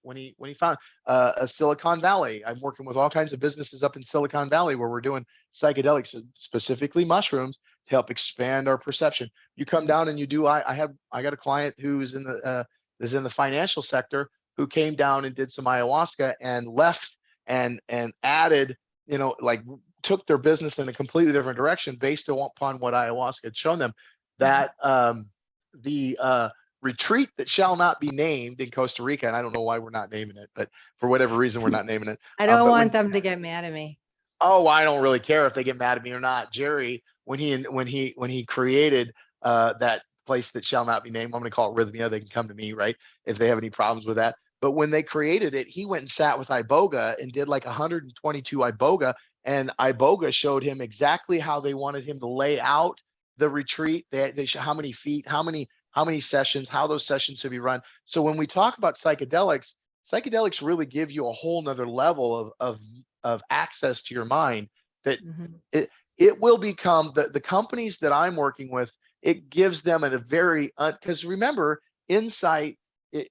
found a Silicon Valley. I'm working with all kinds of businesses up in Silicon Valley where we're doing psychedelics, specifically mushrooms, to help expand our perception. You come down and you do. I got a client who's in the financial sector who came down and did some ayahuasca and left and added, like took their business in a completely different direction based upon what ayahuasca had shown them. That the retreat that shall not be named in Costa Rica, and I don't know why we're not naming it, but for whatever reason we're not naming it. I don't want them to get mad at me. Oh, I don't really care if they get mad at me or not. Jerry, when he created that place that shall not be named, I'm going to call it Rhythmia. They can come to me, right, if they have any problems with that. But when they created it, he went and sat with Iboga and did like 122 Iboga, and Iboga showed him exactly how they wanted him to lay out the retreat. They show how many feet, how many sessions, how those sessions should be run. So when we talk about psychedelics really give you a whole nother level of access to your mind that it will become the companies that I'm working with. It gives them a very, because remember, insight,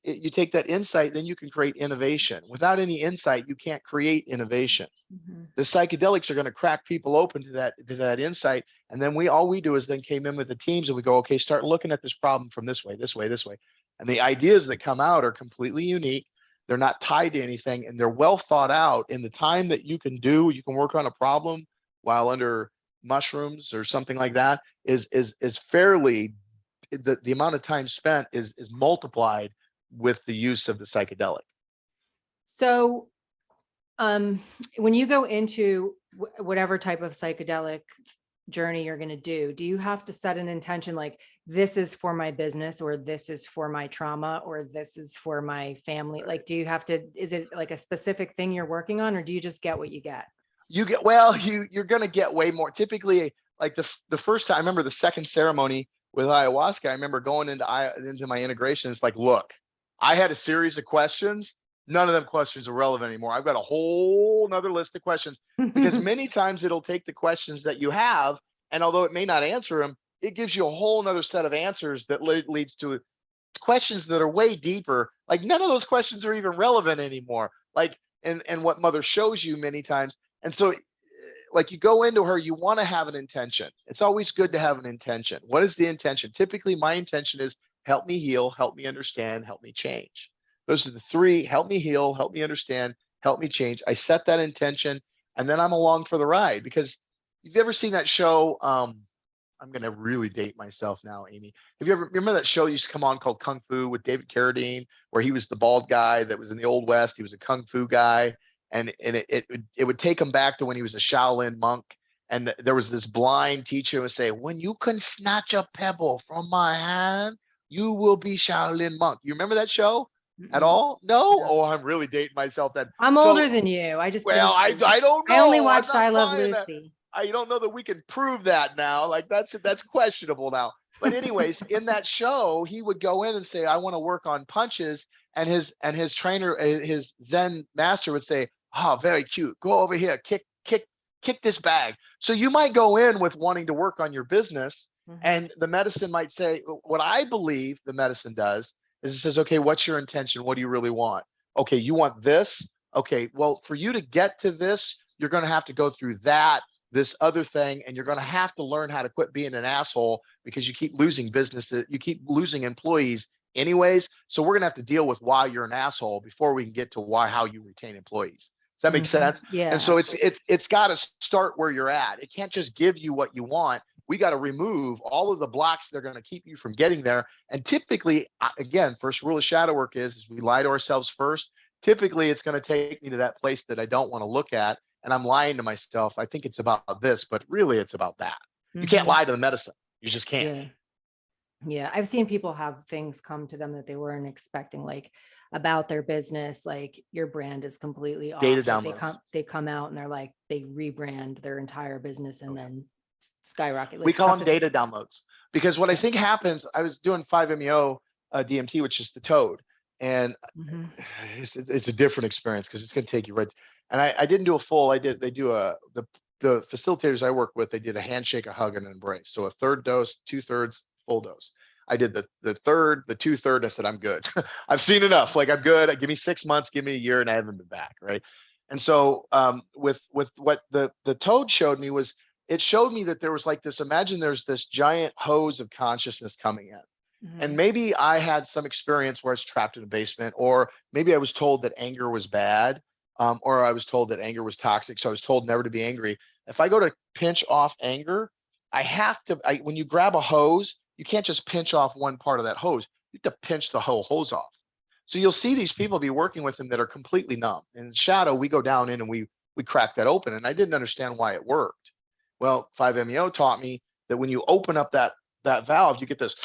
you take that insight, then you can create innovation. Without any insight, you can't create innovation. The psychedelics are going to crack people open to that insight. And then all we do is then came in with the teams and we go, okay, start looking at this problem from this way. And the ideas that come out are completely unique. They're not tied to anything, and they're well thought out. In the time that you can work on a problem while under mushrooms or something like that is fairly, the amount of time spent is multiplied with the use of the psychedelic. So when you go into whatever type of psychedelic journey you're going to do you have to set an intention, like this is for my business, or this is for my trauma, or this is for my family? Like, do you have to, is it like a specific thing you're working on, or do you just get what you get? You're going to get way more. Typically, like the first time, I remember the second ceremony with ayahuasca, I remember going into my integration. It's like, look, I had a series of questions. None of them questions are relevant anymore. I've got a whole nother list of questions, because many times it'll take the questions that you have, and although it may not answer them, it gives you a whole nother set of answers that leads to questions that are way deeper. Like none of those questions are even relevant anymore. Like, and what mother shows you many times. And so like you go into her, you want to have an intention. It's always good to have an intention. What is the intention? Typically my intention is help me heal, help me understand, help me change. Those are the three: help me heal, help me understand, help me change. I set that intention, and then I'm along for the ride. Because you've ever seen that show? I'm going to really date myself now, Amy. Have you ever remember that show used to come on called Kung Fu with David Carradine, where he was the bald guy that was in the Old West? He was a Kung Fu guy, and it would take him back to when he was a Shaolin monk. And there was this blind teacher who would say, "When you can snatch a pebble from my hand, you will be Shaolin monk." You remember that show? At all? No? Oh, I'm really dating myself then. I'm older than you. I just I don't know. I only watched I Love That. Lucy. I don't know that we can prove that now. Like that's questionable now. But anyways, in that show, he would go in and say, "I want to work on punches," and his trainer, his Zen master would say, "Oh, very cute. Go over here, kick this bag." So you might go in with wanting to work on your business, and the medicine might say, what I believe the medicine does is it says, okay, what's your intention? What do you really want? Okay, you want this? Okay, well, for you to get to this, you're going to have to go through this other thing, and you're going to have to learn how to quit being an asshole, because you keep losing business, you keep losing employees anyways. So we're going to have to deal with why you're an asshole before we can get to how you retain employees. Does that make sense? Yeah. And so it's got to start where you're at. It can't just give you what you want. We got to remove all of the blocks that are going to keep you from getting there. And typically, again, first rule of shadow work is we lie to ourselves first. Typically, it's going to take me to that place that I don't want to look at. And I'm lying to myself. I think it's about this, but really it's about that. You can't lie to the medicine. You just can't. Yeah. Yeah. I've seen people have things come to them that they weren't expecting, like about their business, like your brand is completely Data off. Like downloads. they come out and they're like, they rebrand their entire business and then skyrocket, We like call stuff them that data downloads because what I think happens, I was doing 5-MeO DMT, which is the toad. And it's a different experience because it's going to take you right. And I didn't do a full, they do the facilitators I work with, they did a handshake, a hug, and an embrace. So a third dose, 2/3, full dose. I did the third, the 2/3. I said, I'm good. I've seen enough. Like, I'm good. Give me 6 months, give me a year, and I haven't been back. Right. And so with what the toad showed me was, it showed me that there was like this, imagine there's this giant hose of consciousness coming in. And maybe I had some experience where I was trapped in a basement, or maybe I was told that anger was bad, or I was told that anger was toxic. So I was told never to be angry. If I go to pinch off anger, I have to, when you grab a hose, you can't just pinch off one part of that hose. You have to pinch the whole hose off. So you'll see these people be working with them that are completely numb. In shadow, we go down in and we crack that open. And I didn't understand why it worked. Well, 5-MeO taught me that when you open up that valve, you get this,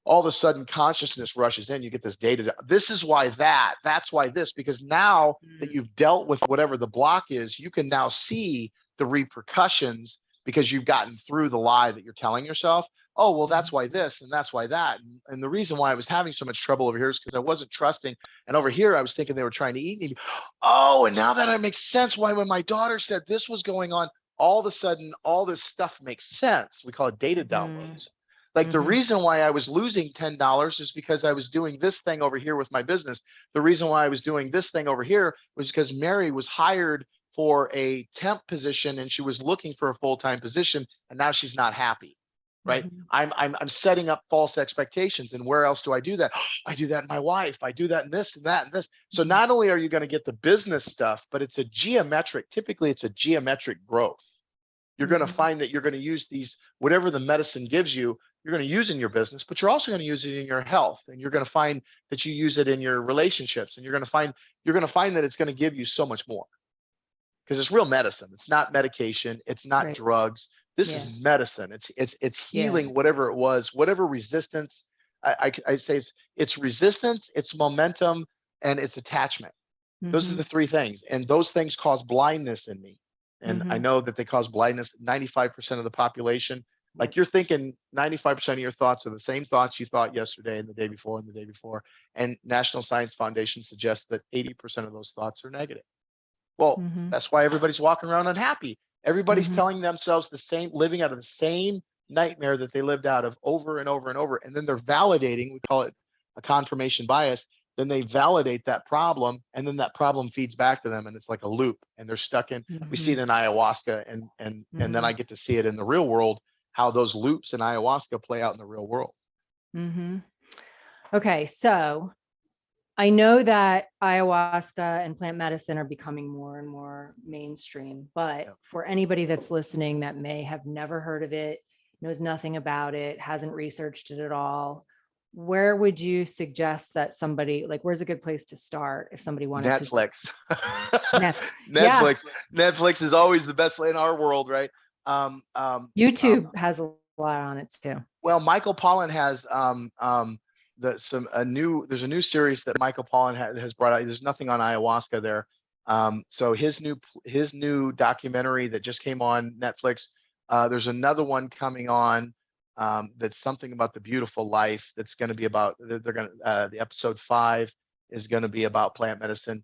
all of a sudden consciousness rushes in, you get this data. This is why that's why this, because now that you've dealt with whatever the block is, you can now see the repercussions because you've gotten through the lie that you're telling yourself. Oh, well, that's why this and that's why that. And the reason why I was having so much trouble over here is because I wasn't trusting. And over here, I was thinking they were trying to eat me. Oh, and now that it makes sense why when my daughter said this was going on, all of a sudden, all this stuff makes sense. We call it data downloads. Like the reason why I was losing $10 is because I was doing this thing over here with my business. The reason why I was doing this thing over here was because Mary was hired for a temp position and she was looking for a full-time position, and now she's not happy. Right. I'm setting up false expectations. And where else do I do that? I do that in my wife. I do that in this and that and this. So not only are you going to get the business stuff, but it's typically it's a geometric growth. You're going to find that you're going to use these, whatever the medicine gives you, you're going to use in your business, but you're also going to use it in your health. And you're going to find that you use it in your relationships. And you're going to find that it's going to give you so much more. Because it's real medicine. It's not medication. It's not drugs. This is medicine. It's healing whatever it was, whatever resistance. I say it's resistance, it's momentum, and it's attachment. Those are the three things. And those things cause blindness in me. And I know that they cause blindness. 95% of the population, like you're thinking 95% of your thoughts are the same thoughts you thought yesterday and the day before and the day before. And National Science Foundation suggests that 80% of those thoughts are negative. Well, that's why everybody's walking around unhappy. Everybody's telling themselves the same, living out of the same nightmare that they lived out of over and over and over. And then they're validating, we call it a confirmation bias. Then they validate that problem, and then that problem feeds back to them, and it's like a loop, and they're stuck in. We see it in ayahuasca, and then I get to see it in the real world, how those loops in ayahuasca play out in the real world. Okay, so I know that ayahuasca and plant medicine are becoming more and more mainstream, but for anybody that's listening that may have never heard of it, knows nothing about it, hasn't researched it at all, where would you suggest that somebody, like, where's a good place to start if somebody wanted Netflix. to? Netflix is always the best in our world, right? YouTube has a lot on it too. Well, Michael Pollan has there's a new series that Michael Pollan has brought out. There's nothing on ayahuasca there. So his new documentary that just came on Netflix. There's another one coming on that's something about the beautiful life. That's going to be about. The episode 5 is going to be about plant medicine.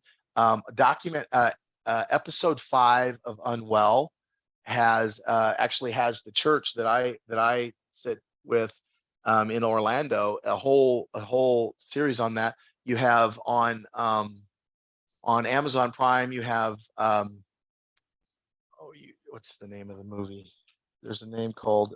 Episode 5 of Unwell actually has the church that I sit with in Orlando, a whole series on that. You have on Amazon Prime, you have what's the name of the movie? There's a name called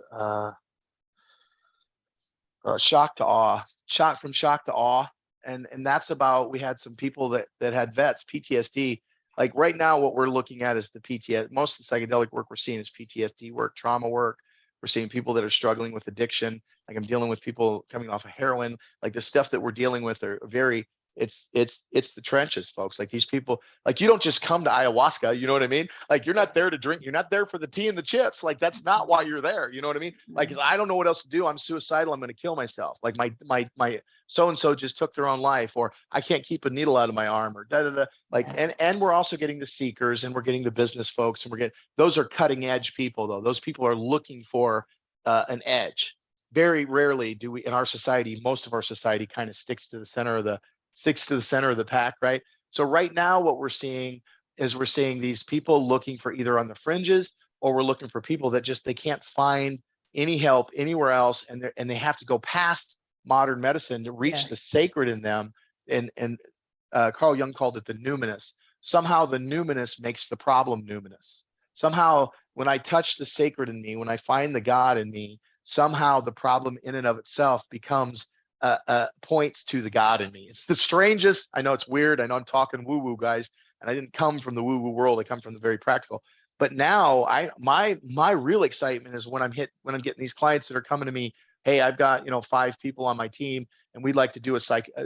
Shock to Awe. From Shock to Awe. And that's about, we had some people that had vets, PTSD. Like right now, what we're looking at is the PTSD. Most of the psychedelic work we're seeing is PTSD work, trauma work. We're seeing people that are struggling with addiction. Like I'm dealing with people coming off of heroin. Like the stuff that we're dealing with are very, it's the trenches, folks. Like these people, like you don't just come to ayahuasca, you know what I mean? Like you're not there to drink, you're not there for the tea and the chips. Like that's not why you're there. You know what I mean? Like, 'cause I don't know what else to do. I'm suicidal. I'm going to kill myself. Like my so-and-so just took their own life, or I can't keep a needle out of my arm, or da da da. Like, and we're also getting the seekers, and we're getting the business folks, and we're getting, those are cutting edge people though. Those people are looking for an edge. Very rarely do we, in our society, most of our society kind of sticks to the center of the pack, right? So right now what we're seeing is we're seeing these people looking for either on the fringes, or we're looking for people that just, they can't find any help anywhere else, and they have to go past modern medicine to reach the sacred in them. And Carl Jung called it the numinous. Somehow the numinous makes the problem numinous. Somehow when I touch the sacred in me, when I find the God in me, somehow the problem in and of itself becomes points to the God in me. It's the strangest. I know it's weird. I know I'm talking woo-woo, guys, and I didn't come from the woo-woo world. I come from the very practical. But now my real excitement is when I'm getting these clients that are coming to me. Hey, I've got 5 people on my team, and we'd like to do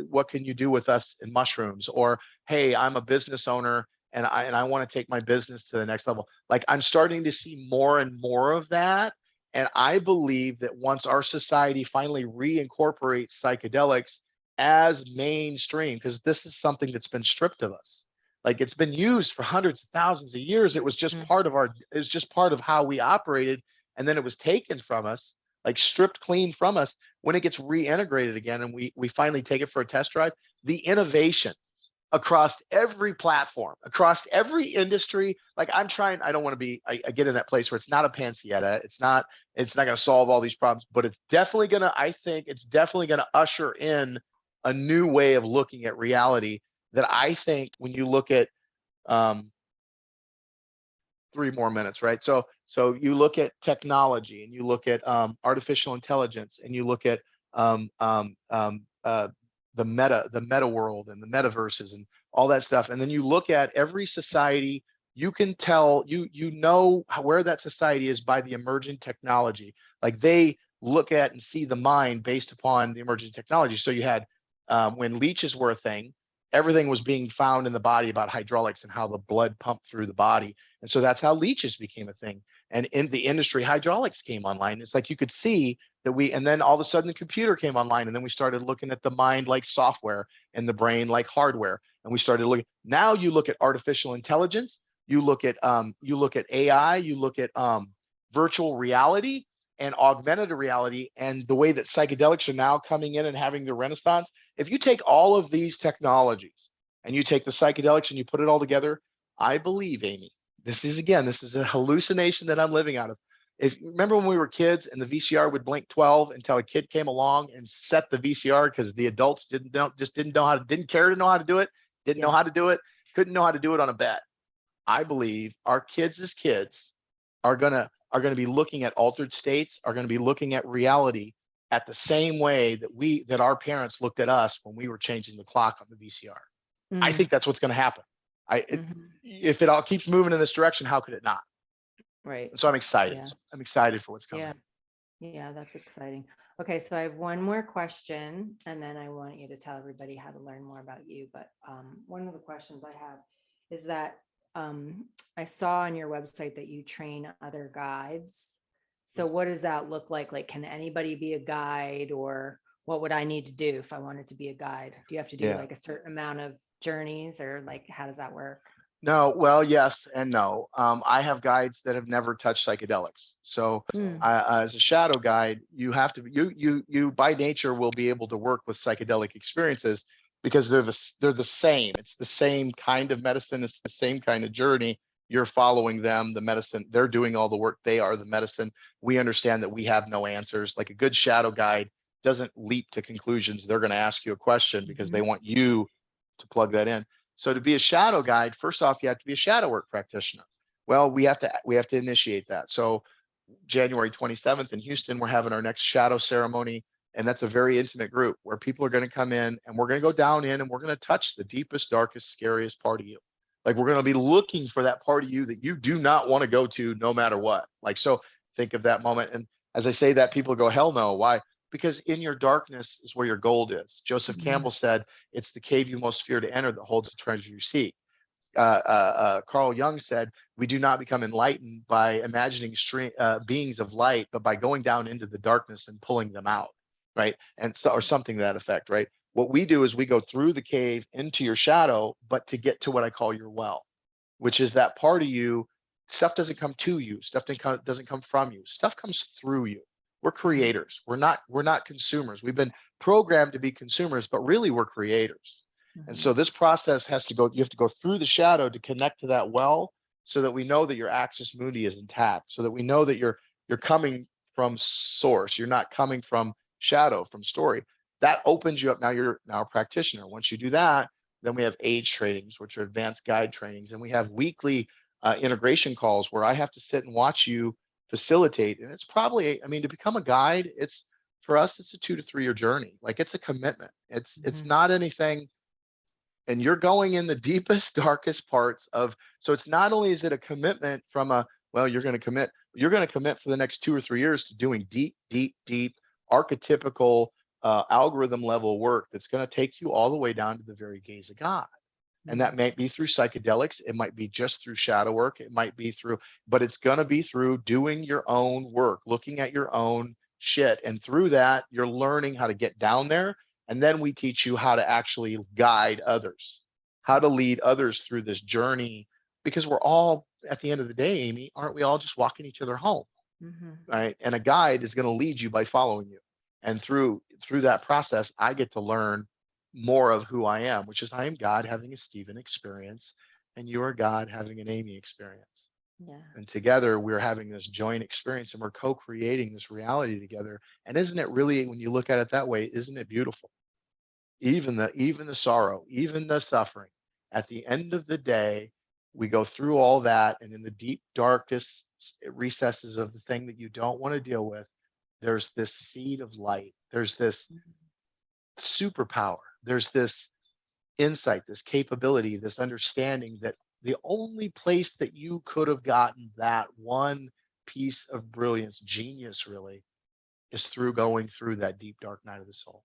what can you do with us in mushrooms? Or hey, I'm a business owner, and I want to take my business to the next level. Like I'm starting to see more and more of that. And I believe that once our society finally reincorporates psychedelics as mainstream, because this is something that's been stripped of us. Like it's been used for hundreds of thousands of years. It was just part of how we operated. And then it was taken from us, like stripped clean from us. When it gets reintegrated again and we finally take it for a test drive, the innovation across every platform, across every industry. Like I don't want to be, I get in that place where it's not a panacea. It's not going to solve all these problems, but I think it's definitely going to usher in a new way of looking at reality that I think when you look at, 3 more minutes, right? So you look at technology, and you look at artificial intelligence, and you look at the meta world and the metaverses and all that stuff. And then you look at every society, you can tell, where that society is by the emerging technology. Like they look at and see the mind based upon the emerging technology. So you had, when leeches were a thing, everything was being found in the body about hydraulics and how the blood pumped through the body. And so that's how leeches became a thing. And in the industry, hydraulics came online. It's like you could see that and then all of a sudden the computer came online, and then we started looking at the mind like software and the brain like hardware. And we started looking, now you look at artificial intelligence, you look at AI, you look at virtual reality and augmented reality, and the way that psychedelics are now coming in and having the renaissance. If you take all of these technologies and you take the psychedelics and you put it all together, I believe, Amy, this is a hallucination that I'm living out of. If you remember when we were kids and the VCR would blink 12 until a kid came along and set the VCR because the adults didn't care to know how to do it, didn't know how to do it, couldn't know how to do it on a bet. I believe our kids as kids are gonna be looking at altered states, are going to be looking at reality at the same way that our parents looked at us when we were changing the clock on the VCR. I think that's what's going to happen. If it all keeps moving in this direction, how could it not? Right. And so I'm excited. Yeah. I'm excited for what's coming. Yeah, that's exciting. Okay, so I have one more question, and then I want you to tell everybody how to learn more about you. But one of the questions I have is that I saw on your website that you train other guides. So what does that look like? Like, can anybody be a guide, or what would I need to do if I wanted to be a guide? Do you have to do like a certain amount of journeys, or like, how does that work? No, well, yes and no. I have guides that have never touched psychedelics. So as a shadow guide, you have to, you by nature will be able to work with psychedelic experiences because they're the same. It's the same kind of medicine. It's the same kind of journey. You're following them, the medicine, they're doing all the work. They are the medicine. We understand that we have no answers. Like a good shadow guide doesn't leap to conclusions. They're going to ask you a question because they want you to plug that in. So to be a shadow guide, first off, you have to be a shadow work practitioner. Well, we have to initiate that. So January 27th in Houston, we're having our next shadow ceremony. And that's a very intimate group where people are going to come in and we're going to go down in and we're going to touch the deepest, darkest, scariest part of you. Like we're going to be looking for that part of you that you do not want to go to no matter what. Like, so think of that moment. And As I say that, people go, hell no. Why? Because in your darkness is where your gold is. Joseph Campbell said, it's the cave you most fear to enter that holds the treasure you seek. Carl Jung said, we do not become enlightened by imagining beings of light, but by going down into the darkness and pulling them out, right? And so, or something to that effect, right? What we do is we go through the cave into your shadow, but to get to what I call your well, which is that part of you. Stuff doesn't come to you. Stuff doesn't come from you. Stuff comes through you. We're creators. We're not consumers. We've been programmed to be consumers, but really we're creators. And so this process has to go, you have to go through the shadow to connect to that well, so that we know that your axis mundi is intact, so that we know that you're coming from source. You're not coming from shadow, from story. That opens you up. Now you're now a practitioner. Once you do that, then we have age trainings, which are advanced guide trainings. And we have weekly integration calls where I have to sit and watch you facilitate. And it's probably, I mean, to become a guide, it's, for us, it's a 2 to 3 year journey. Like, it's a commitment. It's not anything. And you're going in the deepest, darkest parts of, so it's not only is it a commitment from a, well, you're going to commit for the next 2 or 3 years to doing deep archetypical algorithm level work that's going to take you all the way down to the very gaze of God. And that might be through psychedelics. It might be just through shadow work. It might be through, but it's going to be through doing your own work, looking at your own shit. And through that, you're learning how to get down there. And then we teach you how to actually guide others, how to lead others through this journey, because we're all, at the end of the day, Amy, aren't we all just walking each other home? Right? And a guide is going to lead you by following you. And through that process, I get to learn more of who I am, which is I am God having a Steven experience, and you are God having an Amy experience. Yeah. And together we're having this joint experience, and we're co-creating this reality together. And isn't it really, when you look at it that way, isn't it beautiful? Even the sorrow, even the suffering, at the end of the day, we go through all that, and in the deep, darkest recesses of the thing that you don't want to deal with, there's this seed of light. There's this superpower. There's this insight, this capability, this understanding that the only place that you could have gotten that one piece of brilliance, genius really, is through going through that deep, dark night of the soul.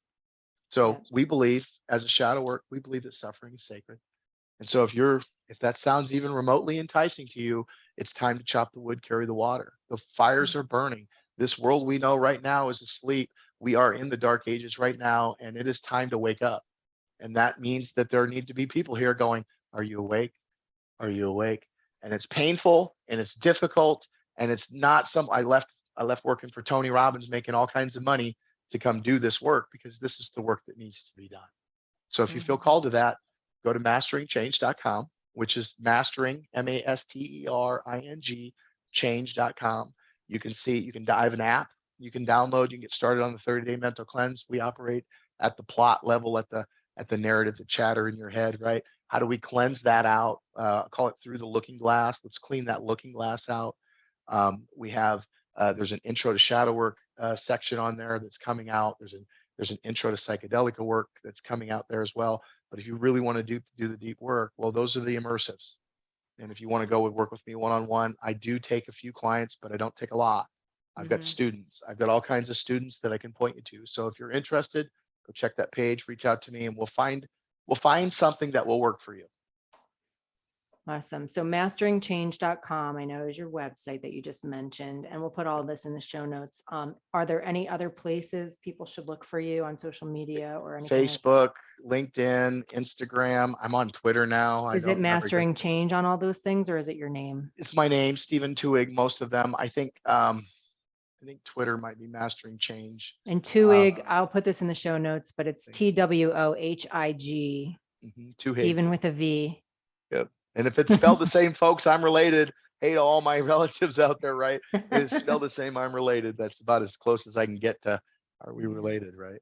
So we believe, as a shadow work, we believe that suffering is sacred. And so if that sounds even remotely enticing to you, it's time to chop the wood, carry the water. The fires are burning. This world we know right now is asleep. We are in the dark ages right now, and it is time to wake up. And that means that there need to be people here going, are you awake? Are you awake? And it's painful, and it's difficult, and it's not I left working for Tony Robbins, making all kinds of money to come do this work, because this is the work that needs to be done. So if you feel called to that, go to masteringchange.com, which is mastering, mastering, change.com. You can dive an app, you can download, you can get started on the 30-day mental cleanse. We operate at the plot level, at the narrative, the chatter in your head, right? How do we cleanse that out? Call it through the looking glass. Let's clean that looking glass out. We have, there's an intro to shadow work section on there that's coming out. There's an intro to psychedelic work that's coming out there as well. But if you really want to do the deep work, well, those are the immersives. And if you want to go work with me one-on-one, I do take a few clients, but I don't take a lot. I've got students. I've got all kinds of students that I can point you to. So if you're interested, go check that page, reach out to me, and we'll find something that will work for you. Awesome. So masteringchange.com, I know, is your website that you just mentioned, and we'll put all this in the show notes. Are there any other places people should look for you on social media or anything? Facebook, LinkedIn, Instagram. I'm on Twitter now. Is it Mastering Change on all those things, or is it your name? It's my name, Steven Twohig, most of them. I think Twitter might be Mastering Change. And Twohig, I'll put this in the show notes, but it's Twohig. Steven with a V. Yep. And if it's spelled the same, folks, I'm related. Hey, to all my relatives out there, right? It's spelled the same, I'm related. That's about as close as I can get to, are we related, right?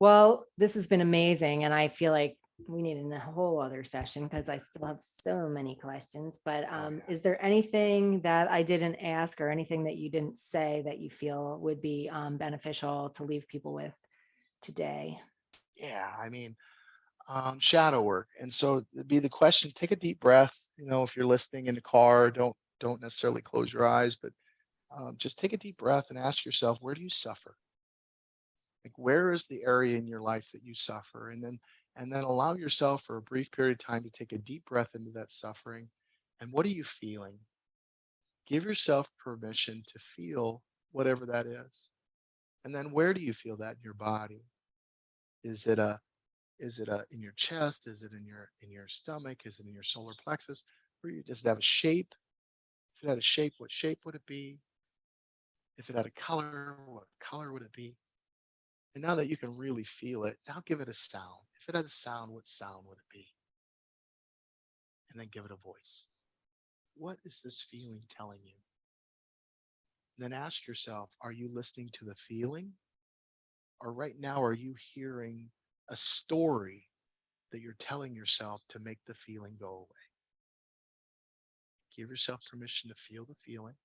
Well, this has been amazing. And I feel like we need a whole other session, because I still have so many questions. But is there anything that I didn't ask, or anything that you didn't say that you feel would be beneficial to leave people with today? Yeah, I mean, shadow work. And so it'd be the question, take a deep breath. If you're listening in the car, don't necessarily close your eyes, but just take a deep breath and ask yourself, where do you suffer? Like, where is the area in your life that you suffer? And then allow yourself for a brief period of time to take a deep breath into that suffering. And what are you feeling? Give yourself permission to feel whatever that is. And then where do you feel that in your body? Is it a in your chest? Is it in your stomach? Is it in your solar plexus? Does it have a shape? If it had a shape, what shape would it be? If it had a color, what color would it be? And now that you can really feel it, now give it a sound. If it had a sound, what sound would it be? And then give it a voice. What is this feeling telling you? And then ask yourself, are you listening to the feeling? Or right now, are you hearing a story that you're telling yourself to make the feeling go away? Give yourself permission to feel the feeling.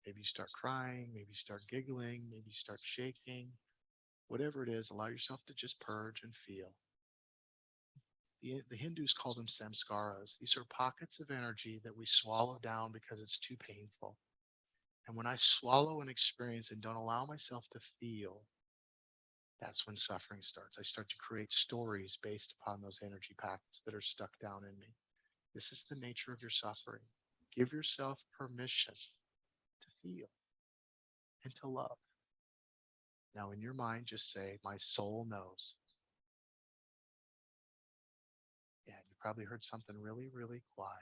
Maybe you start crying, maybe you start giggling, maybe you start shaking. Whatever it is, allow yourself to just purge and feel. The Hindus call them samskaras. These are pockets of energy that we swallow down because it's too painful. And when I swallow an experience and don't allow myself to feel, that's when suffering starts. I start to create stories based upon those energy packets that are stuck down in me. This is the nature of your suffering. Give yourself permission to feel and to love. Now, in your mind, just say, my soul knows. Yeah, you probably heard something really, really quiet,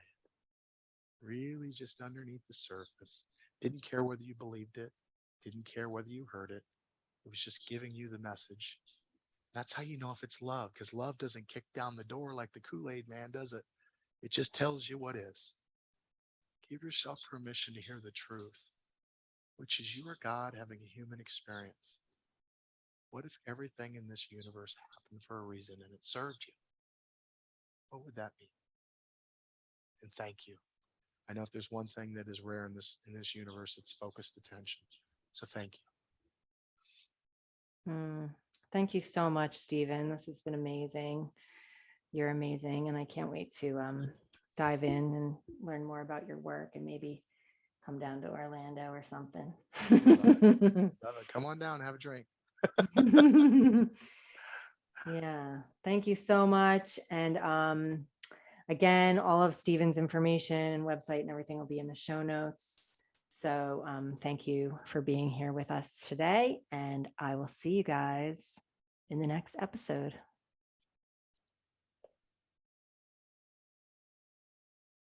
really just underneath the surface. Didn't care whether you believed it, didn't care whether you heard it. It was just giving you the message. That's how you know if it's love, because love doesn't kick down the door like the Kool-Aid man, does it? It just tells you what is. Give yourself permission to hear the truth, which is you are God having a human experience. What if everything in this universe happened for a reason and it served you? What would that be? And thank you. I know if there's one thing that is rare in this universe, it's focused attention. So thank Mm. Thank you so much, Steven. This has been amazing. You're amazing. And I can't wait to dive in and learn more about your work and maybe come down to Orlando or something. you. Love it. Love it. Come on down, have a drink. Yeah. Thank you so much. And again, all of Steven's information and website and everything will be in the show notes. So thank you for being here with us today. And I will see you guys in the next episode.